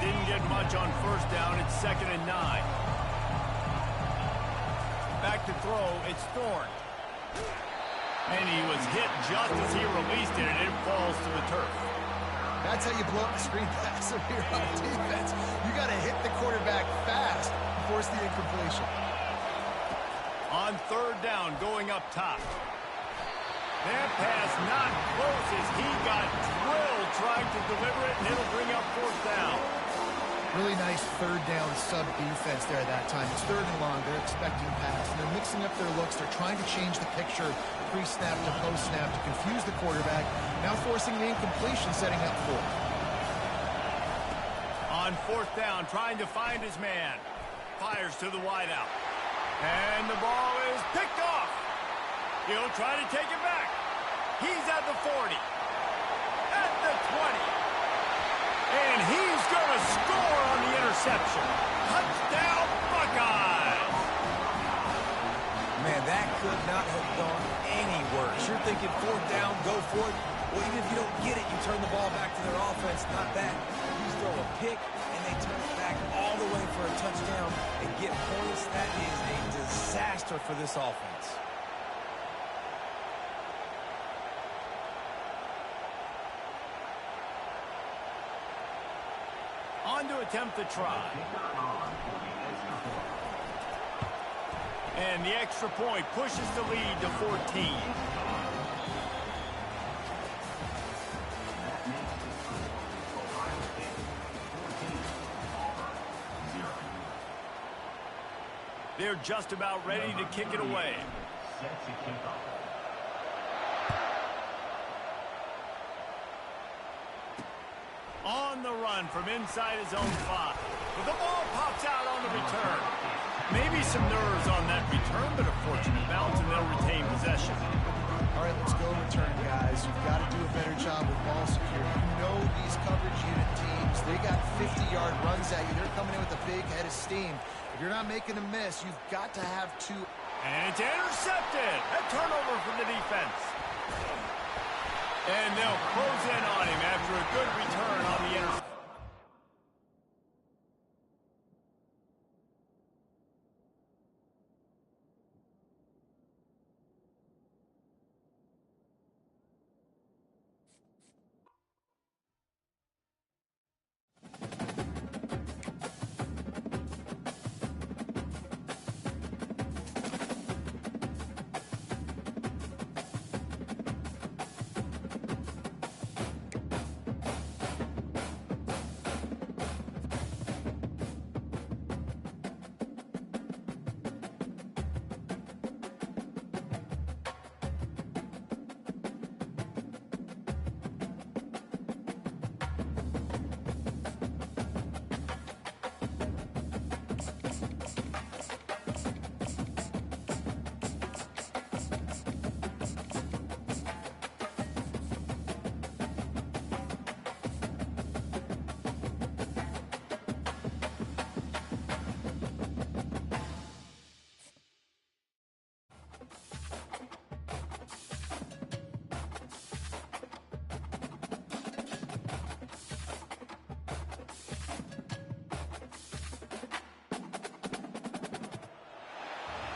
Didn't get much on first down. It's 2nd and 9. Back to throw. It's Thorne. And he was hit just as he released it, and it falls to the turf. That's how you blow up the screen pass if you're on defense. You got to hit the quarterback fast and force the incompletion. On third down, going up top. That pass not close as he got drilled trying to deliver it, and it'll bring up fourth down. Really nice third down sub defense there that time. It's 3rd and long. They're expecting pass, and they're mixing up their looks. They're trying to change the picture pre-snap to post-snap to confuse the quarterback. Now forcing the incompletion, setting up 4. On fourth down, trying to find his man. Fires to the wideout. And the ball is picked off. He'll try to take it back. He's at the 40. At the 20. And he's going to score on the interception. Touchdown, Buckeyes. Man, that could not have gone any worse. You're thinking fourth down, go for it. Well, even if you don't get it, you turn the ball back to their offense. Not that. You throw a pick, and they turn it back all the way for a touchdown and get points. That is a disaster for this offense. On to attempt the try. And the extra point pushes the lead to 14. They're just about ready to kick it away. On the run from inside his own 5. But the ball pops out on the return. Maybe some nerves on that return, but a fortunate bounce, and they'll retain possession. All right, let's go return, guys. You've got to do a better job with ball security. You know these coverage unit teams, they got 50-yard runs at you. They're coming in with a big head of steam. If you're not making a miss, you've got to have 2. And it's intercepted. A turnover for the defense. And they'll close in on him after a good return on the interception.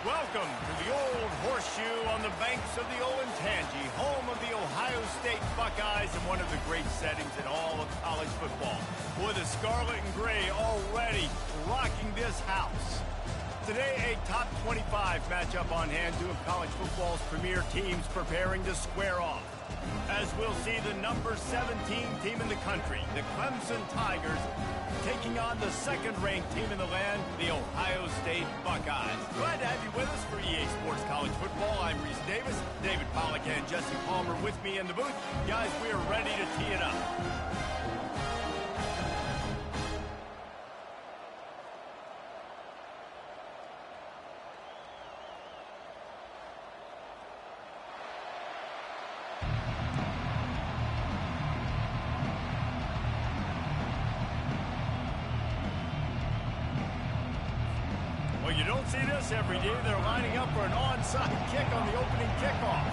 Welcome to the Old Horseshoe on the banks of the Olentangy, home of the Ohio State Buckeyes and one of the great settings in all of college football. With the scarlet and gray already rocking this house. Today, a top 25 matchup on hand, two of college football's premier teams preparing to square off. As we'll see the number 17 team in the country, the Clemson Tigers, taking on the second-ranked team in the land, the Ohio State Buckeyes. Glad to have you with us for EA Sports College Football. I'm Reese Davis, David Pollack and Jesse Palmer with me in the booth. Guys, we are ready to tee it up. Well, you don't see this every day. They're lining up for an onside kick on the opening kickoff.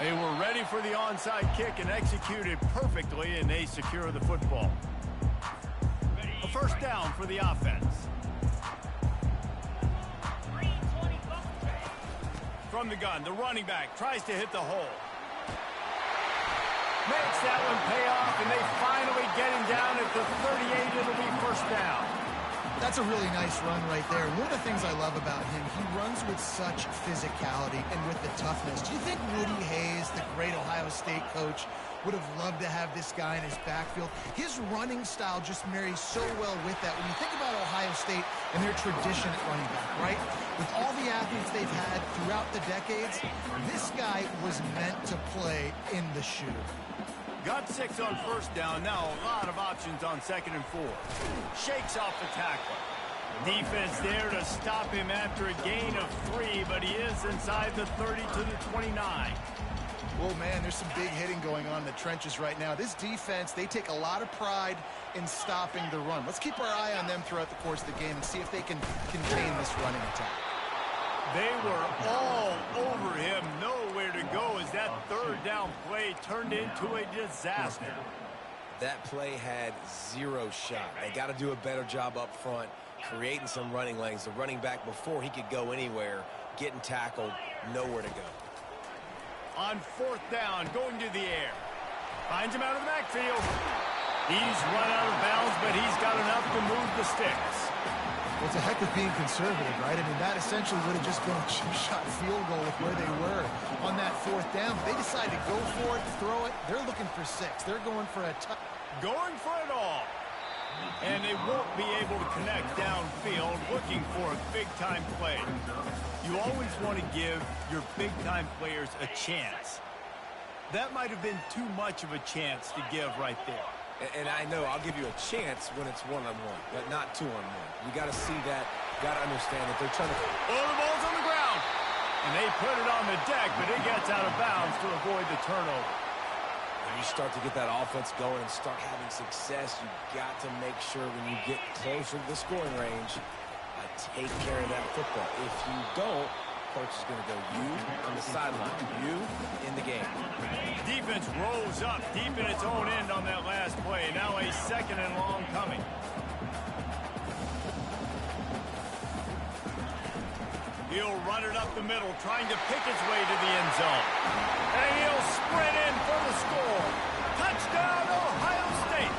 They were ready for the onside kick and executed perfectly, and they secure the football. A first down for the offense. From the gun, the running back tries to hit the hole. Makes that one pay off, and they finally get him down at the 38. It'll be first down. That's a really nice run right there. One of the things I love about him, he runs with such physicality and with the toughness. Do you think Woody Hayes, the great Ohio State coach, would have loved to have this guy in his backfield? His running style just marries so well with that. When you think about Ohio State and their tradition at running back, right? With all the athletes they've had throughout the decades, this guy was meant to play in the shoe. Got 6 on first down. Now a lot of options on 2nd and 4. Shakes off the tackle. Defense there to stop him after a gain of 3, but he is inside the 30 to the 29. Well, man, there's some big hitting going on in the trenches right now. This defense, they take a lot of pride in stopping the run. Let's keep our eye on them throughout the course of the game and see if they can contain this running attack. They were all over him. Nowhere to go as that third down play turned into a disaster. That play had 0 shot. They got to do a better job up front, creating some running lanes. The running back, before he could go anywhere, getting tackled, nowhere to go. On 4th down, going to the air. Finds him out of the backfield. He's run out of bounds, but he's got enough to move the sticks. Well, it's a heck of being conservative, right? I mean, that essentially would have just been a chip-shot field goal with where they were on that 4th down. But they decided to go for it, throw it. They're looking for 6. They're going for a going for it all. And they won't be able to connect downfield, looking for a big-time play. You always want to give your big-time players a chance. That might have been too much of a chance to give right there. And I know I'll give you a chance when it's one-on-one, but not two-on-one. You got to see that, got to understand that they're trying to... Oh, the ball's on the ground. And they put it on the deck, but it gets out of bounds to avoid the turnover. When you start to get that offense going and start having success, you got to make sure when you get closer to the scoring range, take care of that football. If you don't, coach is going to go you on the sideline, you in the game. Defense rose up deep in its own end on that last play. Now a 2nd and long coming. He'll run it up the middle, trying to pick his way to the end zone. And he'll sprint in for the score. Touchdown, Ohio State.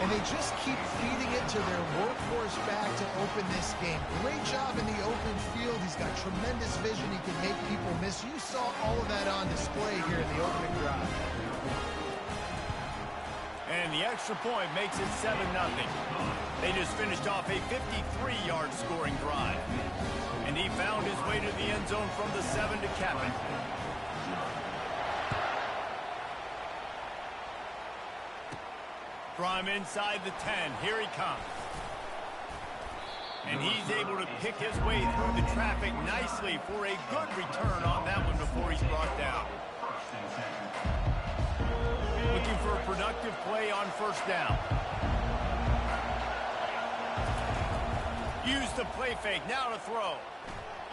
And they just keep feeding it to their workhorse back to open this game. Great job in the open field. He's got tremendous vision. He can make people miss. You saw all of that on display here in the opening drive. And the extra point makes it 7-0. They just finished off a 53-yard scoring drive. And he found his way to the end zone from the 7 to cap it. From inside the 10, here he comes. And he's able to pick his way through the traffic nicely for a good return on that one before he's brought down. Looking for a productive play on first down. Use the play fake, now to throw.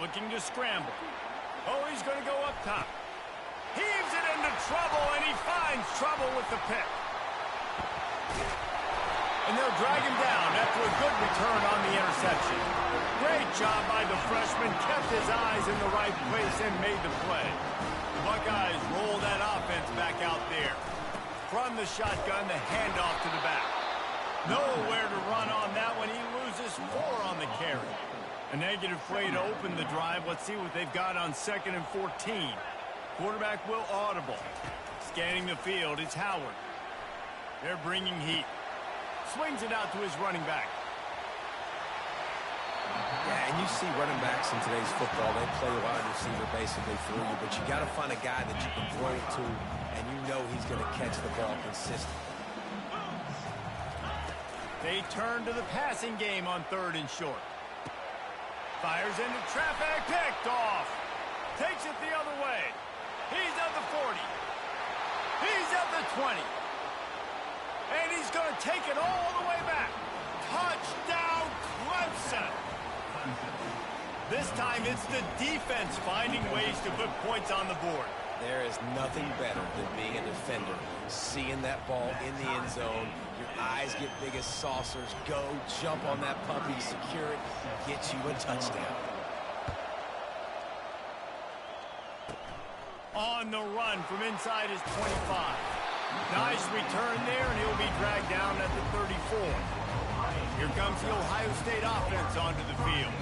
Looking to scramble. Oh, he's going to go up top. Heaves it into trouble, and he finds trouble with the pick. And they'll drag him down after a good return on the interception. Great job by the freshman. Kept his eyes in the right place and made the play. The Buckeyes roll that offense back out there. From the shotgun, the handoff to the back. Nowhere to run on that one. He loses 4 on the carry. A negative play to open the drive. Let's see what they've got on 2nd and 14. Quarterback will audible. Scanning the field, it's Howard. They're bringing heat. Swings it out to his running back. Yeah, and you see running backs in today's football, they play wide receiver basically through you, but you got to find a guy that you can throw it to, and you know he's going to catch the ball consistently. They turn to the passing game on 3rd and short. Fires into traffic, picked off. Takes it the other way. He's at the 40. He's at the 20. And he's going to take it all the way back. Touchdown, Clemson. This time it's the defense finding ways to put points on the board. There is nothing better than being a defender. Seeing that ball in the end zone, your eyes get big as saucers. Go, jump on that puppy, secure it, get you a touchdown. On the run from inside his 25. Nice return there, and he'll be dragged down at the 34. Here comes the Ohio State offense onto the field.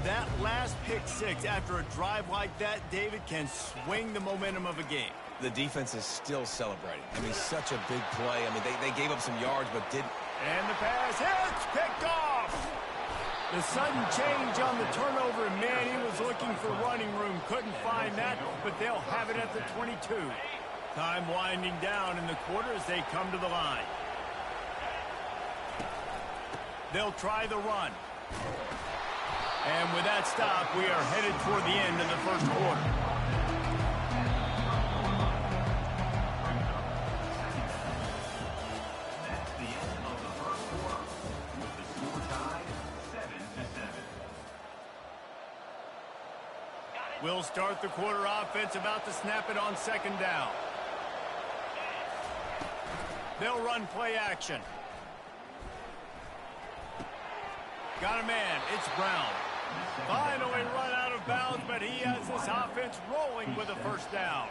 That last pick 6 after a drive like that, David, can swing the momentum of a game. The defense is still celebrating. I mean, such a big play. I mean, they gave up some yards, but didn't. And the pass hits, picked off. The sudden change on the turnover, and man, he was looking for running room. Couldn't find that, but they'll have it at the 22. Time winding down in the quarter as they come to the line. They'll try the run. And with that stop, we are headed toward the end of the first quarter. That's the end of the first quarter, with the score tied 7-7. We'll start the quarter offense, about to snap it on 2nd down. They'll run play action. Got a man, it's Brown. Finally run out of bounds, but he has this offense rolling with a first down.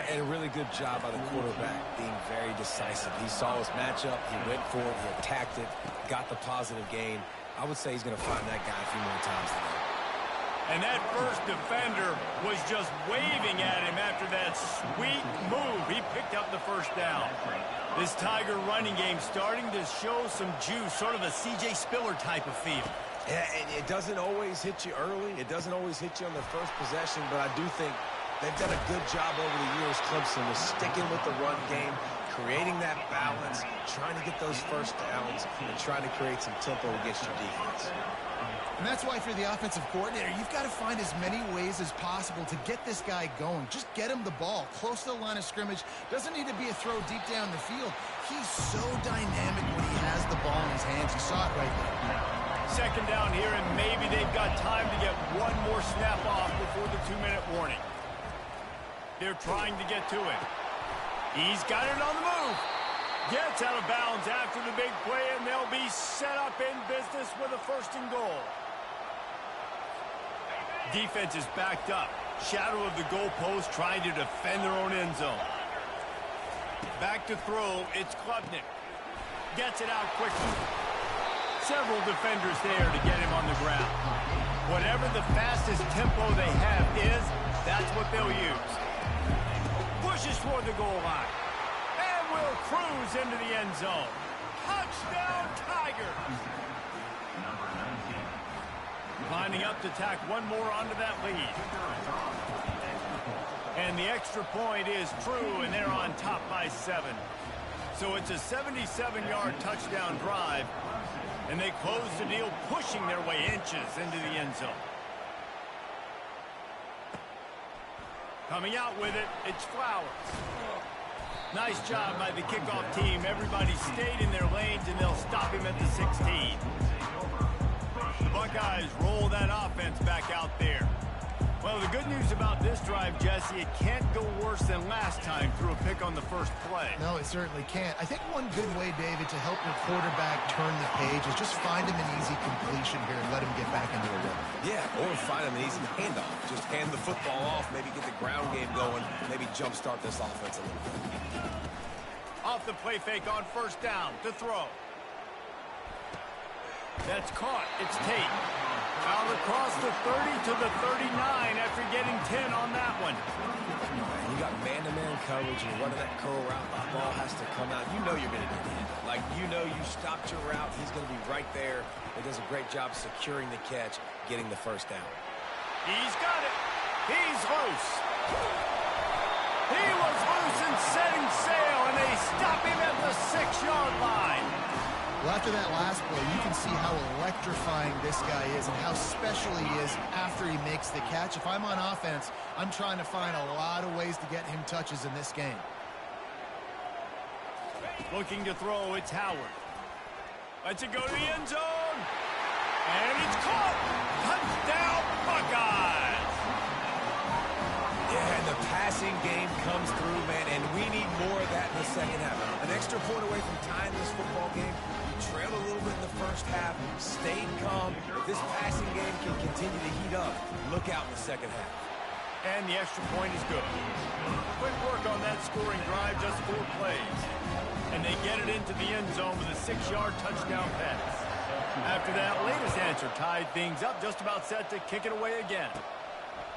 And a really good job by the quarterback, being very decisive. He saw his matchup, he went for it, he attacked it, got the positive gain. I would say he's going to find that guy a few more times today. And that first defender was just waving at him after that sweet move. He picked up the first down. This Tiger running game starting to show some juice, sort of a C.J. Spiller type of feel. Yeah, and it doesn't always hit you early. It doesn't always hit you on the first possession, but I do think they've done a good job over the years, Clemson, with sticking with the run game, creating that balance, trying to get those first downs, and trying to create some tempo against your defense. And that's why, for the offensive coordinator, you've got to find as many ways as possible to get this guy going. Just get him the ball close to the line of scrimmage. Doesn't need to be a throw deep down the field. He's so dynamic when he has the ball in his hands. You saw it right there. 2nd down here, and maybe they've got time to get one more 2-minute warning. They're trying to get to it. He's got it on the move. Gets out of bounds after the big play, and they'll be set up in business with a 1st and goal. Defense is backed up. Shadow of the goalpost trying to defend their own end zone. Back to throw. It's Klubnik. Gets it out quickly. Several defenders there to get him on the ground. Whatever the fastest tempo they have is, that's what they'll use. Pushes toward the goal line. And will cruise into the end zone. Touchdown, Tigers! Lining up to tack one more onto that lead. And the extra point is true, and they're on top by 7. So it's a 77-yard touchdown drive, and they close the deal, pushing their way inches into the end zone. Coming out with it, it's Flowers. Nice job by the kickoff team. Everybody stayed in their lanes, and they'll stop him at the 16. The Buckeyes roll that offense back out there. Well, the good news about this drive, Jesse, it can't go worse than last time through a pick on the first play. No, it certainly can't. I think one good way, David, to help your quarterback turn the page is just find him an easy completion here and let him get back into a rhythm. Yeah, or find him an easy handoff. Just hand the football off, maybe get the ground game going, maybe jumpstart this offense a little bit. Off the play fake on 1st down to throw. That's caught. It's Tate. Out across the 30 to the 39 after getting 10 on that one. You got man-to-man coverage and you're running that curl route. The ball has to come out. You know you're going to get hit. Like, you know you stopped your route. He's going to be right there. He does a great job securing the catch, getting the 1st down. He's got it. He's loose. He was loose and setting sail, and they stop him at the 6-yard line. Well, after that last play, you can see how electrifying this guy is and how special he is after he makes the catch. If I'm on offense, I'm trying to find a lot of ways to get him touches in this game. Looking to throw, it's Howard. Lets it go to the end zone. And it's caught. Touchdown, Buckeyes. Yeah, and the passing game comes through, man, and we need more of that in the second half. An extra point away from tying this football game. You trailed a little bit in the first half, stayed calm. If this passing game can continue to heat up, look out in the second half. And the extra point is good. Quick work on that scoring drive, just 4 plays. And they get it into the end zone with a 6-yard touchdown pass. After that latest answer tied things up, just about set to kick it away again.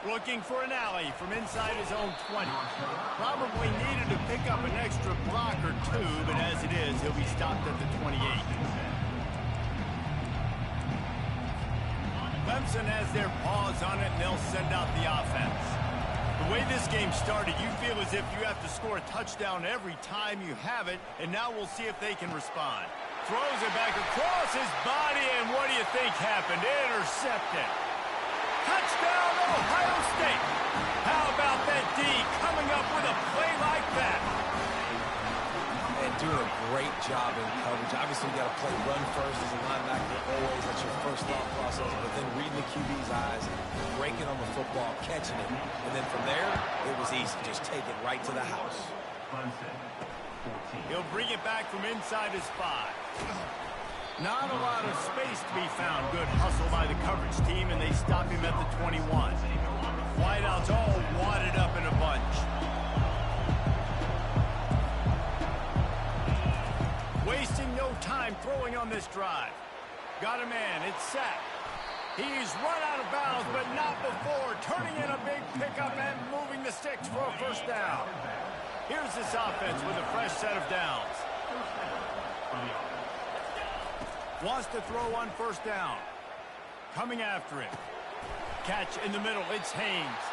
Looking for an alley from inside his own 20. Probably needed to pick up an extra block or 2, but as it is, he'll be stopped at the 28. Clemson has their paws on it, and they'll send out the offense. The way this game started, you feel as if you have to score a touchdown every time you have it, and now we'll see if they can respond. Throws it back across his body, and what do you think happened? Intercepted. Touchdown, Ohio State. How about that D coming up with a play like that? And doing a great job in coverage. Obviously, you got to play run first as a linebacker always. That's your first thought process. But then reading the QB's eyes, breaking on the football, catching it. And then from there, it was easy. Just take it right to the house. He'll bring it back from inside his 5. Not a lot of space to be found. Good hustle by the coverage team, and they stop him at the 21. Wideouts all wadded up in a bunch. Wasting no time throwing on this drive. Got a man. It's set. He's run out of bounds, but not before. Turning in a big pickup and moving the sticks for a 1st down. Here's this offense with a fresh set of downs. Wants to throw on 1st down. Coming after it. Catch in the middle. It's Haynes.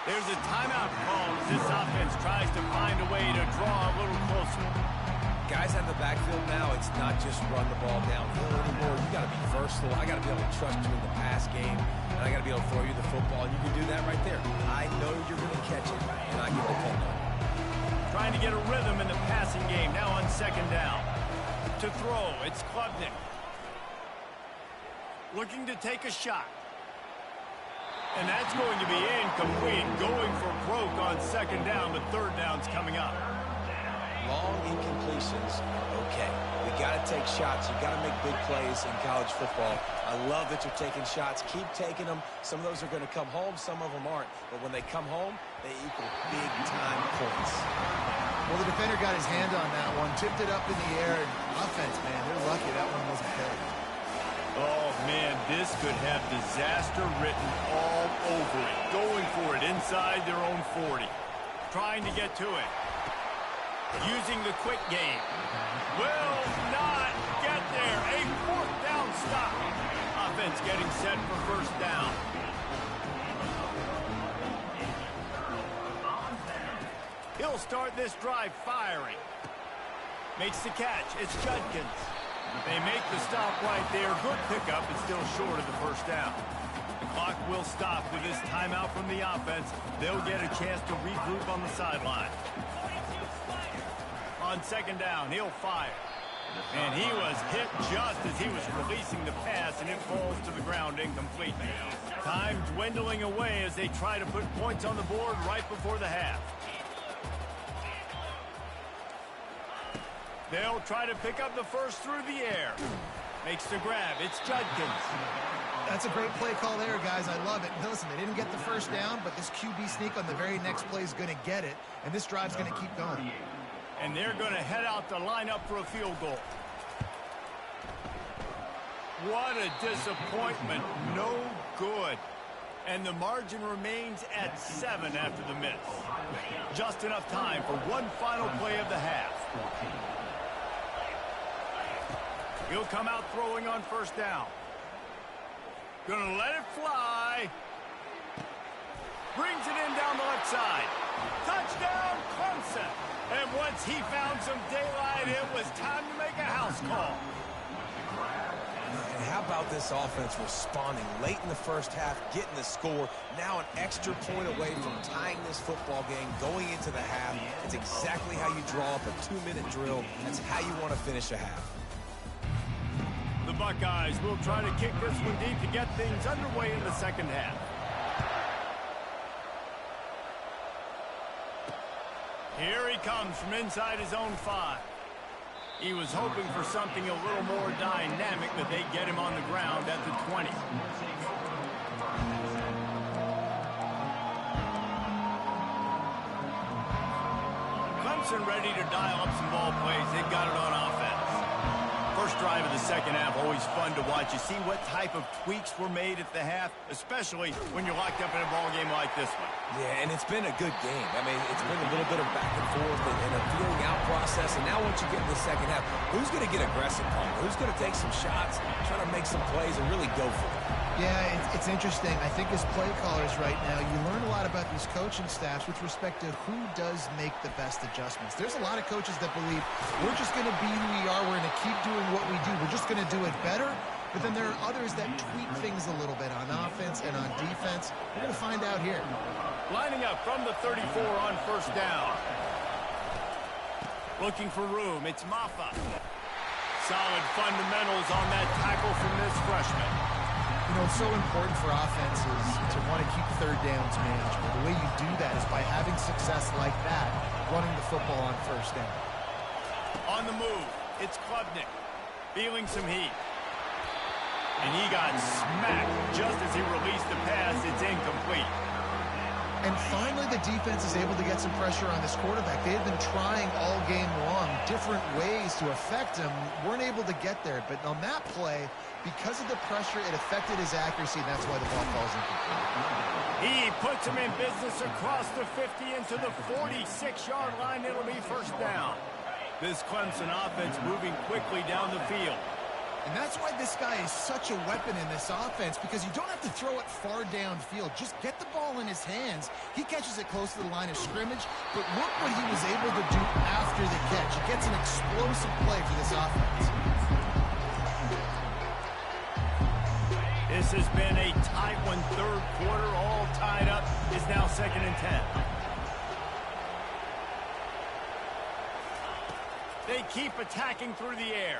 There's a timeout call as this offense tries to find a way to draw a little closer. Guys out of the backfield now, it's not just run the ball downhill anymore. You got to be versatile. I got to be able to trust you in the pass game, and I got to be able to throw you the football. And you can do that right there. I know you're going to catch it, and I can depend on it. Trying to get a rhythm in the passing game. Now on 2nd down. To throw, it's Klubnik. Looking to take a shot. And that's going to be incomplete, going for broke on second down, but third down's coming up. Long incompletions are okay. We got to take shots. You got to make big plays in college football. I love that you're taking shots. Keep taking them. Some of those are going to come home. Some of them aren't. But when they come home, they equal big-time points. Well, the defender got his hand on that one, tipped it up in the air, and offense, man, they're lucky that one wasn't picked. Oh, man, this could have disaster written all over it. Going for it inside their own 40. Trying to get to it. Using the quick game. Will not get there. A fourth down stop. Offense getting set for first down. He'll start this drive firing. Makes the catch. It's Judkins. They make the stop right there. Good pickup. It's still short of the first down. The clock will stop with this timeout from the offense. They'll get a chance to regroup on the sideline. On second down, he'll fire. And he was hit just as he was releasing the pass, and it falls to the ground incomplete. Time dwindling away as they try to put points on the board right before the half. They'll try to pick up the first through the air. Makes the grab. It's Judkins. That's a great play call there, guys. I love it. Listen, they didn't get the first down, but this QB sneak on the very next play is going to get it, and this drive's going to keep going. And they're going to head out to line up for a field goal. What a disappointment. No good. And the margin remains at 7 after the miss. Just enough time for one final play of the half. He'll come out throwing on first down. Gonna let it fly. Brings it in down the left side. Touchdown, Clemson. And once he found some daylight, it was time to make a house call. And how about this offense responding late in the first half, getting the score, now an extra point away from tying this football game, going into the half. It's exactly how you draw up a 2-minute drill. That's how you want to finish a half. The Buckeyes will try to kick this one deep to get things underway in the second half. Here he comes from inside his own 5. He was hoping for something a little more dynamic, but they get him on the ground at the 20. Clemson ready to dial up some ball plays. They've got it on offense. First drive of the second half, always fun to watch. You see what type of tweaks were made at the half, especially when you're locked up in a ball game like this one. Yeah, and it's been a good game. I mean, it's been a little bit of back and forth and a feeling out process. And now once you get in the second half, who's going to get aggressive, Paul? Who's going to take some shots, try to make some plays, and really go for it? Yeah, it's interesting. I think as play callers right now, you learn a lot about these coaching staffs with respect to who does make the best adjustments. There's a lot of coaches that believe we're just going to be who we are. We're going to keep doing what we do. We're just going to do it better. But then there are others that tweak things a little bit on offense and on defense. We're going to find out here. Lining up from the 34 on first down. Looking for room. It's Maffa. Solid fundamentals on that tackle from this freshman. You know, it's so important for offenses to want to keep third downs manageable. The way you do that is by having success like that, running the football on first down. On the move, it's Klubnik, feeling some heat. And he got smacked just as he released the pass. It's incomplete. And finally, the defense is able to get some pressure on this quarterback. They had been trying all game long different ways to affect him, weren't able to get there. But on that play, because of the pressure, it affected his accuracy, and that's why the ball falls incomplete. He puts him in business across the 50 into the 46-yard line. It'll be first down. This Clemson offense moving quickly down the field. And that's why this guy is such a weapon in this offense, because you don't have to throw it far downfield. Just get the ball in his hands. He catches it close to the line of scrimmage, but look what he was able to do after the catch. He gets an explosive play for this offense. This has been a tight one. Third quarter, all tied up. Is now 2nd and 10. They keep attacking through the air.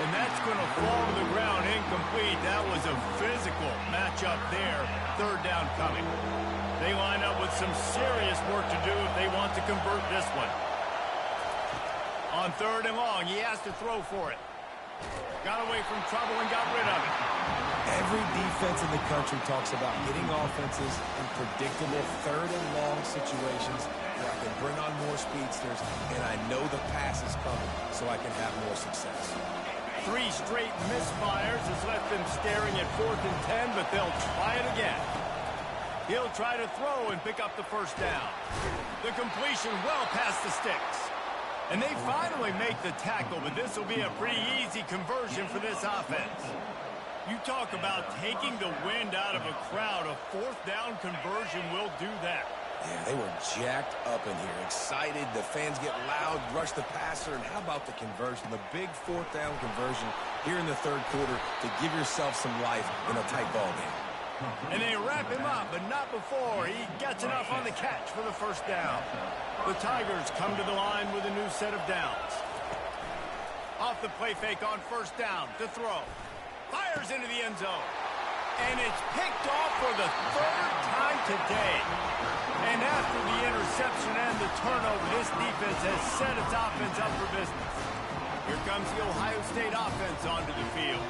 And that's going to fall to the ground incomplete. That was a physical matchup there. Third down coming. They line up with some serious work to do if they want to convert this one. On third and long, he has to throw for it. Got away from trouble and got rid of it. Every defense in the country talks about getting offenses in predictable third and long situations where I can bring on more speedsters and I know the pass is coming so I can have more success. 3 straight misfires has left them staring at 4th and 10, but they'll try it again. He'll try to throw and pick up the first down. The completion well past the sticks. And they finally make the tackle, but this will be a pretty easy conversion for this offense. You talk about taking the wind out of a crowd. A 4th down conversion will do that. Yeah, they were jacked up in here, excited. The fans get loud, rush the passer, and how about the conversion? The big 4th down conversion here in the third quarter to give yourself some life in a tight ball game. And they wrap him up, but not before he gets enough on the catch for the first down. The Tigers come to the line with a new set of downs. Off the play fake on first down to throw. Fires into the end zone. And it's picked off for the 3rd time today. And after the interception and the turnover, this defense has set its offense up for business. Here comes the Ohio State offense onto the field.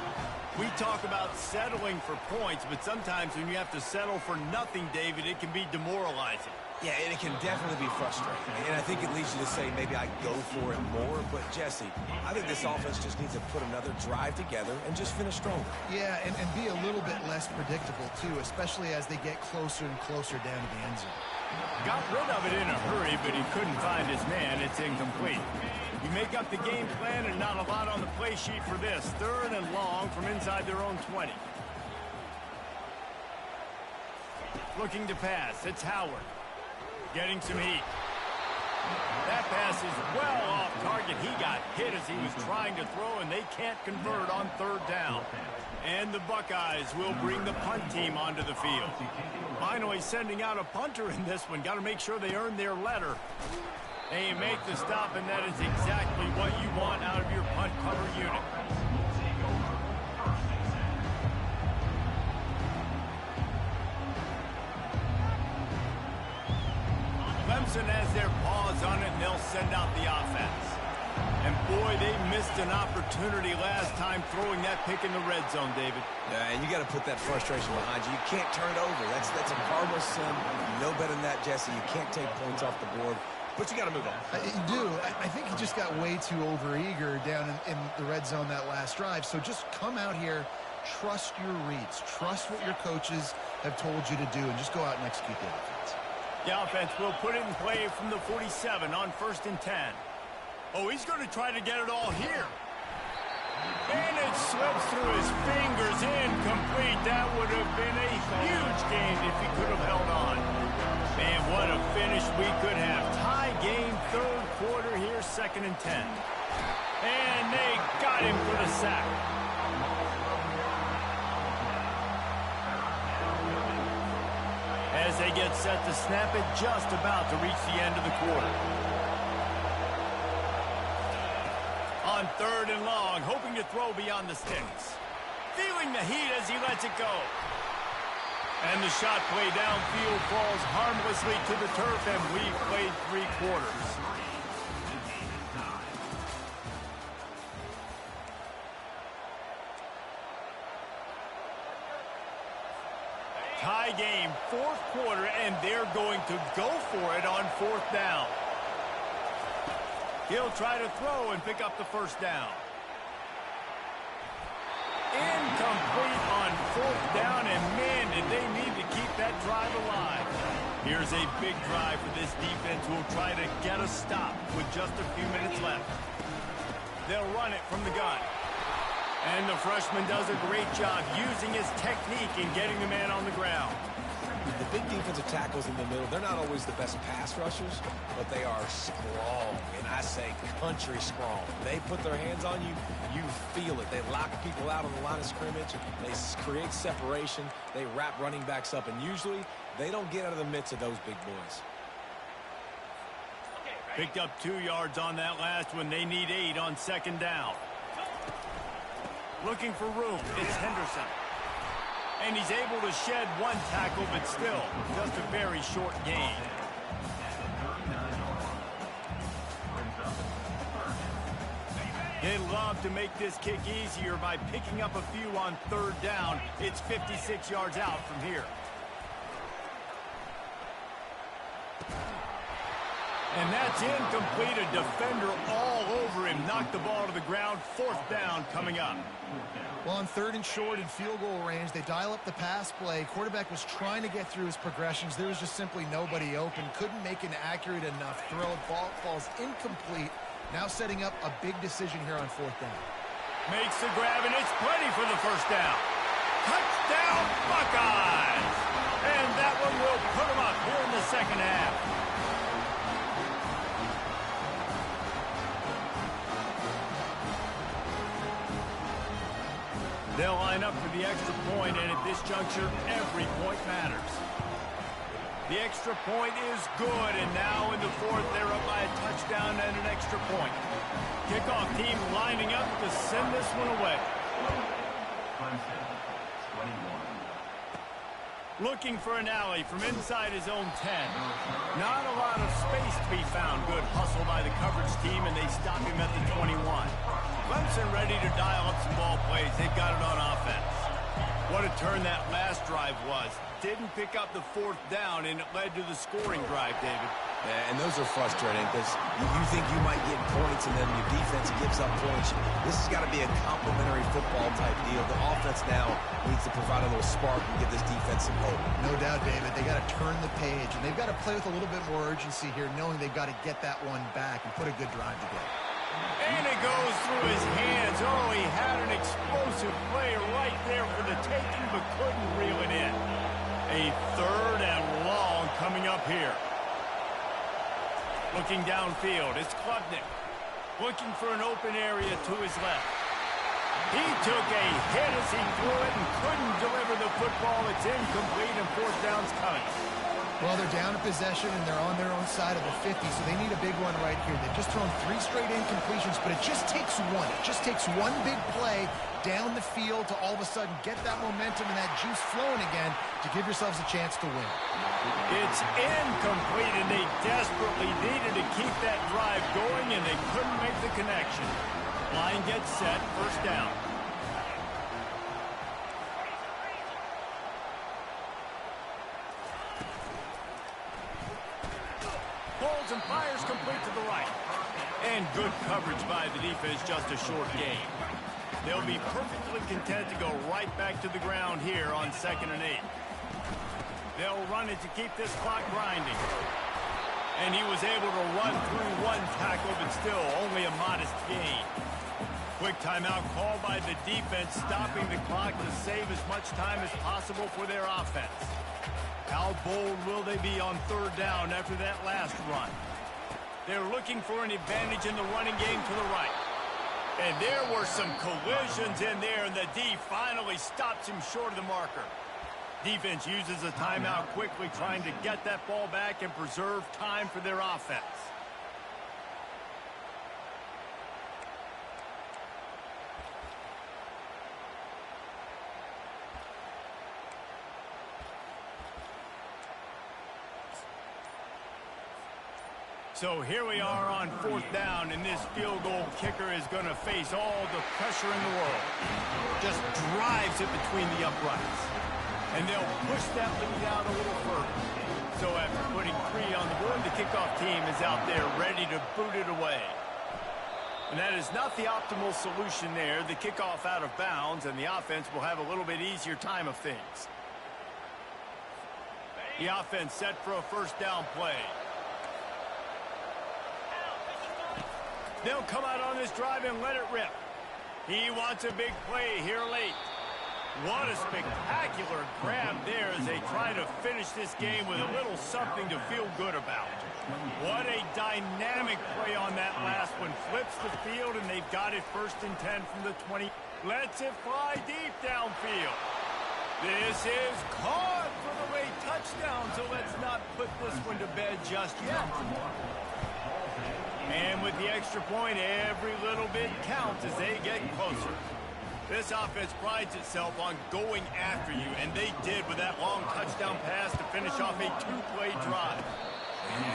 We talk about settling for points, but sometimes when you have to settle for nothing, David, it can be demoralizing. Yeah, and it can definitely be frustrating. And I think it leads you to say maybe I go for it more. But, Jesse, I think this offense just needs to put another drive together and just finish stronger. Yeah, and be a little bit less predictable, too, especially as they get closer and closer down to the end zone. Got rid of it in a hurry, but he couldn't find his man. It's incomplete. You make up the game plan and not a lot on the play sheet for this. Third and long from inside their own 20. Looking to pass. It's Howard. Getting some heat. That pass is well off target. He got hit as he was trying to throw, and they can't convert on third down. And the Buckeyes will bring the punt team onto the field. Finally sending out a punter in this one. Got to make sure they earn their letter. They make the stop, and that is exactly what you want out of your punt cover unit. Clemson has their paws on it, and they'll send out the offense. And boy, they missed an opportunity last time throwing that pick in the red zone, David. Yeah, and you got to put that frustration behind you. You can't turn it over. That's a Cardinal sin. You know better than that, Jesse. You can't take points off the board. But you got to move on. You do. I think he just got way too overeager down in the red zone that last drive. So just come out here, trust your reads, trust what your coaches have told you to do, and just go out and execute the offense. The offense will put it in play from the 47 on 1st and 10. Oh, he's going to try to get it all here. And it slips through his fingers, incomplete. That would have been a huge gain if he could have held on. Man, what a finish we could have. Tie game, third quarter here, 2nd and 10. And they got him for the sack. As they get set to snap it, just about to reach the end of the quarter. On 3rd and long, hoping to throw beyond the sticks. Feeling the heat as he lets it go. And the shot play downfield falls harmlessly to the turf, and we've played 3 quarters. Tie game, 4th quarter, and they're going to go for it on 4th down. He'll try to throw and pick up the first down. Incomplete on 4th down, and man, did they need to keep that drive alive. Here's a big drive for this defense who will try to get a stop with just a few minutes left. They'll run it from the gun. And the freshman does a great job using his technique in getting the man on the ground. The big defensive tackles in the middle, they're not always the best pass rushers, but they are strong, and I say country strong. They put their hands on you, you feel it. They lock people out on the line of scrimmage. They create separation. They wrap running backs up, and usually they don't get out of the midst of those big boys. Picked up 2 yards on that last one. They need 8 on 2nd down. Looking for room. It's Henderson. And he's able to shed one tackle, but still, just a very short gain. They'd love to make this kick easier by picking up a few on third down. It's 56 yards out from here. And that's incomplete. A defender all over him. Knocked the ball to the ground. Fourth down coming up. Well, on third and short in field goal range, they dial up the pass play. Quarterback was trying to get through his progressions. There was just simply nobody open. Couldn't make an accurate enough throw. Ball falls incomplete. Now setting up a big decision here on fourth down. Makes the grab, and it's plenty for the first down. Touchdown, Buckeyes! And that one will put them up here in the second half. They'll line up for the extra point, and at this juncture, every point matters. The extra point is good, and now in the fourth, they're up by a touchdown and an extra point. Kickoff team lining up to send this one away. Clemson, 21. Looking for an alley from inside his own 10. Not a lot of space to be found. Good hustle by the coverage team, and they stop him at the 21. Clemson ready to dial up some ball plays. They've got it on offense. What a turn that last drive was. Didn't pick up the fourth down, and it led to the scoring drive, David. Yeah, and those are frustrating because you think you might get points and then your defense gives up points. This has got to be a complementary football type deal. The offense now needs to provide a little spark and give this defense some hope. No doubt, David. They got to turn the page, and they've got to play with a little bit more urgency here, knowing they've got to get that one back and put a good drive together. And it goes through his hands. Oh, he had an explosive play right there for the taking, but couldn't reel it in. A third and long coming up here. Looking downfield, it's Klubnik. Looking for an open area to his left. He took a hit as he threw it and couldn't deliver the football. It's incomplete, and fourth down's coming. Well, they're down a possession, and they're on their own side of the 50, so they need a big one right here. They've just thrown 3 straight incompletions, but it just takes one. It just takes one big play down the field to all of a sudden get that momentum and that juice flowing again to give yourselves a chance to win. It's incomplete, and they desperately needed to keep that drive going, and they couldn't make the connection. Line gets set, first down. Holds and fires complete to the right. And good coverage by the defense, just a short gain. They'll be perfectly content to go right back to the ground here on 2nd and 8. They'll run it to keep this clock grinding. And he was able to run through one tackle, but still only a modest gain. Quick timeout called by the defense, stopping the clock to save as much time as possible for their offense. How bold will they be on third down after that last run? They're looking for an advantage in the running game to the right. And there were some collisions in there, and the D finally stops him short of the marker. Defense uses a timeout quickly, trying to get that ball back and preserve time for their offense. So here we are on fourth down, and this field goal kicker is going to face all the pressure in the world. Just drives it between the uprights. And they'll push that lead out a little further. So after putting 3 on the board, the kickoff team is out there ready to boot it away. And that is not the optimal solution there. The kickoff out of bounds, and the offense will have a little bit easier time of things. The offense set for a first down play. They'll come out on this drive and let it rip. He wants a big play here late. What a spectacular grab there as they try to finish this game with a little something to feel good about. What a dynamic play on that last one. Flips the field, and they've got it 1st and 10 from the 20. Lets it fly deep downfield. This is caught for the late touchdown, so let's not put this one to bed just yet. And with the extra point, every little bit counts as they get closer. This offense prides itself on going after you, and they did with that long touchdown pass to finish off a two-play drive.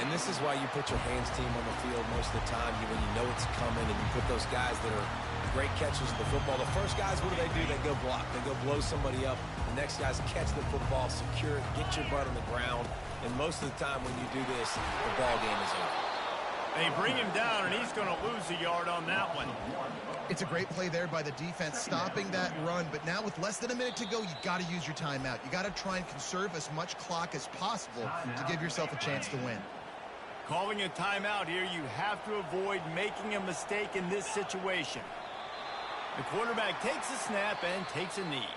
And this is why you put your hands team on the field most of the time when you know it's coming, and you put those guys that are great catchers of the football. The first guys, what do? They go block. They go blow somebody up. The next guys catch the football, secure it, get your butt on the ground. And most of the time when you do this, the ball game is over. They bring him down, and he's going to lose a yard on that one. It's a great play there by the defense, stopping that run. But now with less than a minute to go, you got to use your timeout. You got to try and conserve as much clock as possible to give yourself a chance to win. Calling a timeout here, you have to avoid making a mistake in this situation. The quarterback takes a snap and takes a knee.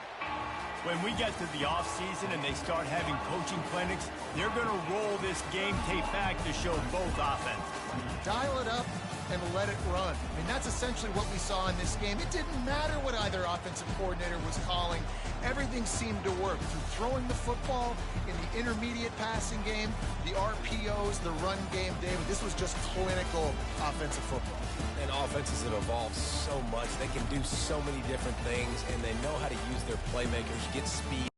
When we get to the offseason and they start having coaching clinics, they're going to roll this game tape back to show both offenses. Dial it up and let it run. I mean, that's essentially what we saw in this game. It didn't matter what either offensive coordinator was calling. Everything seemed to work. Through throwing the football, in the intermediate passing game, the RPOs, the run game, David, this was just clinical offensive football. And offenses have evolved so much. They can do so many different things, and they know how to use their playmakers, get speed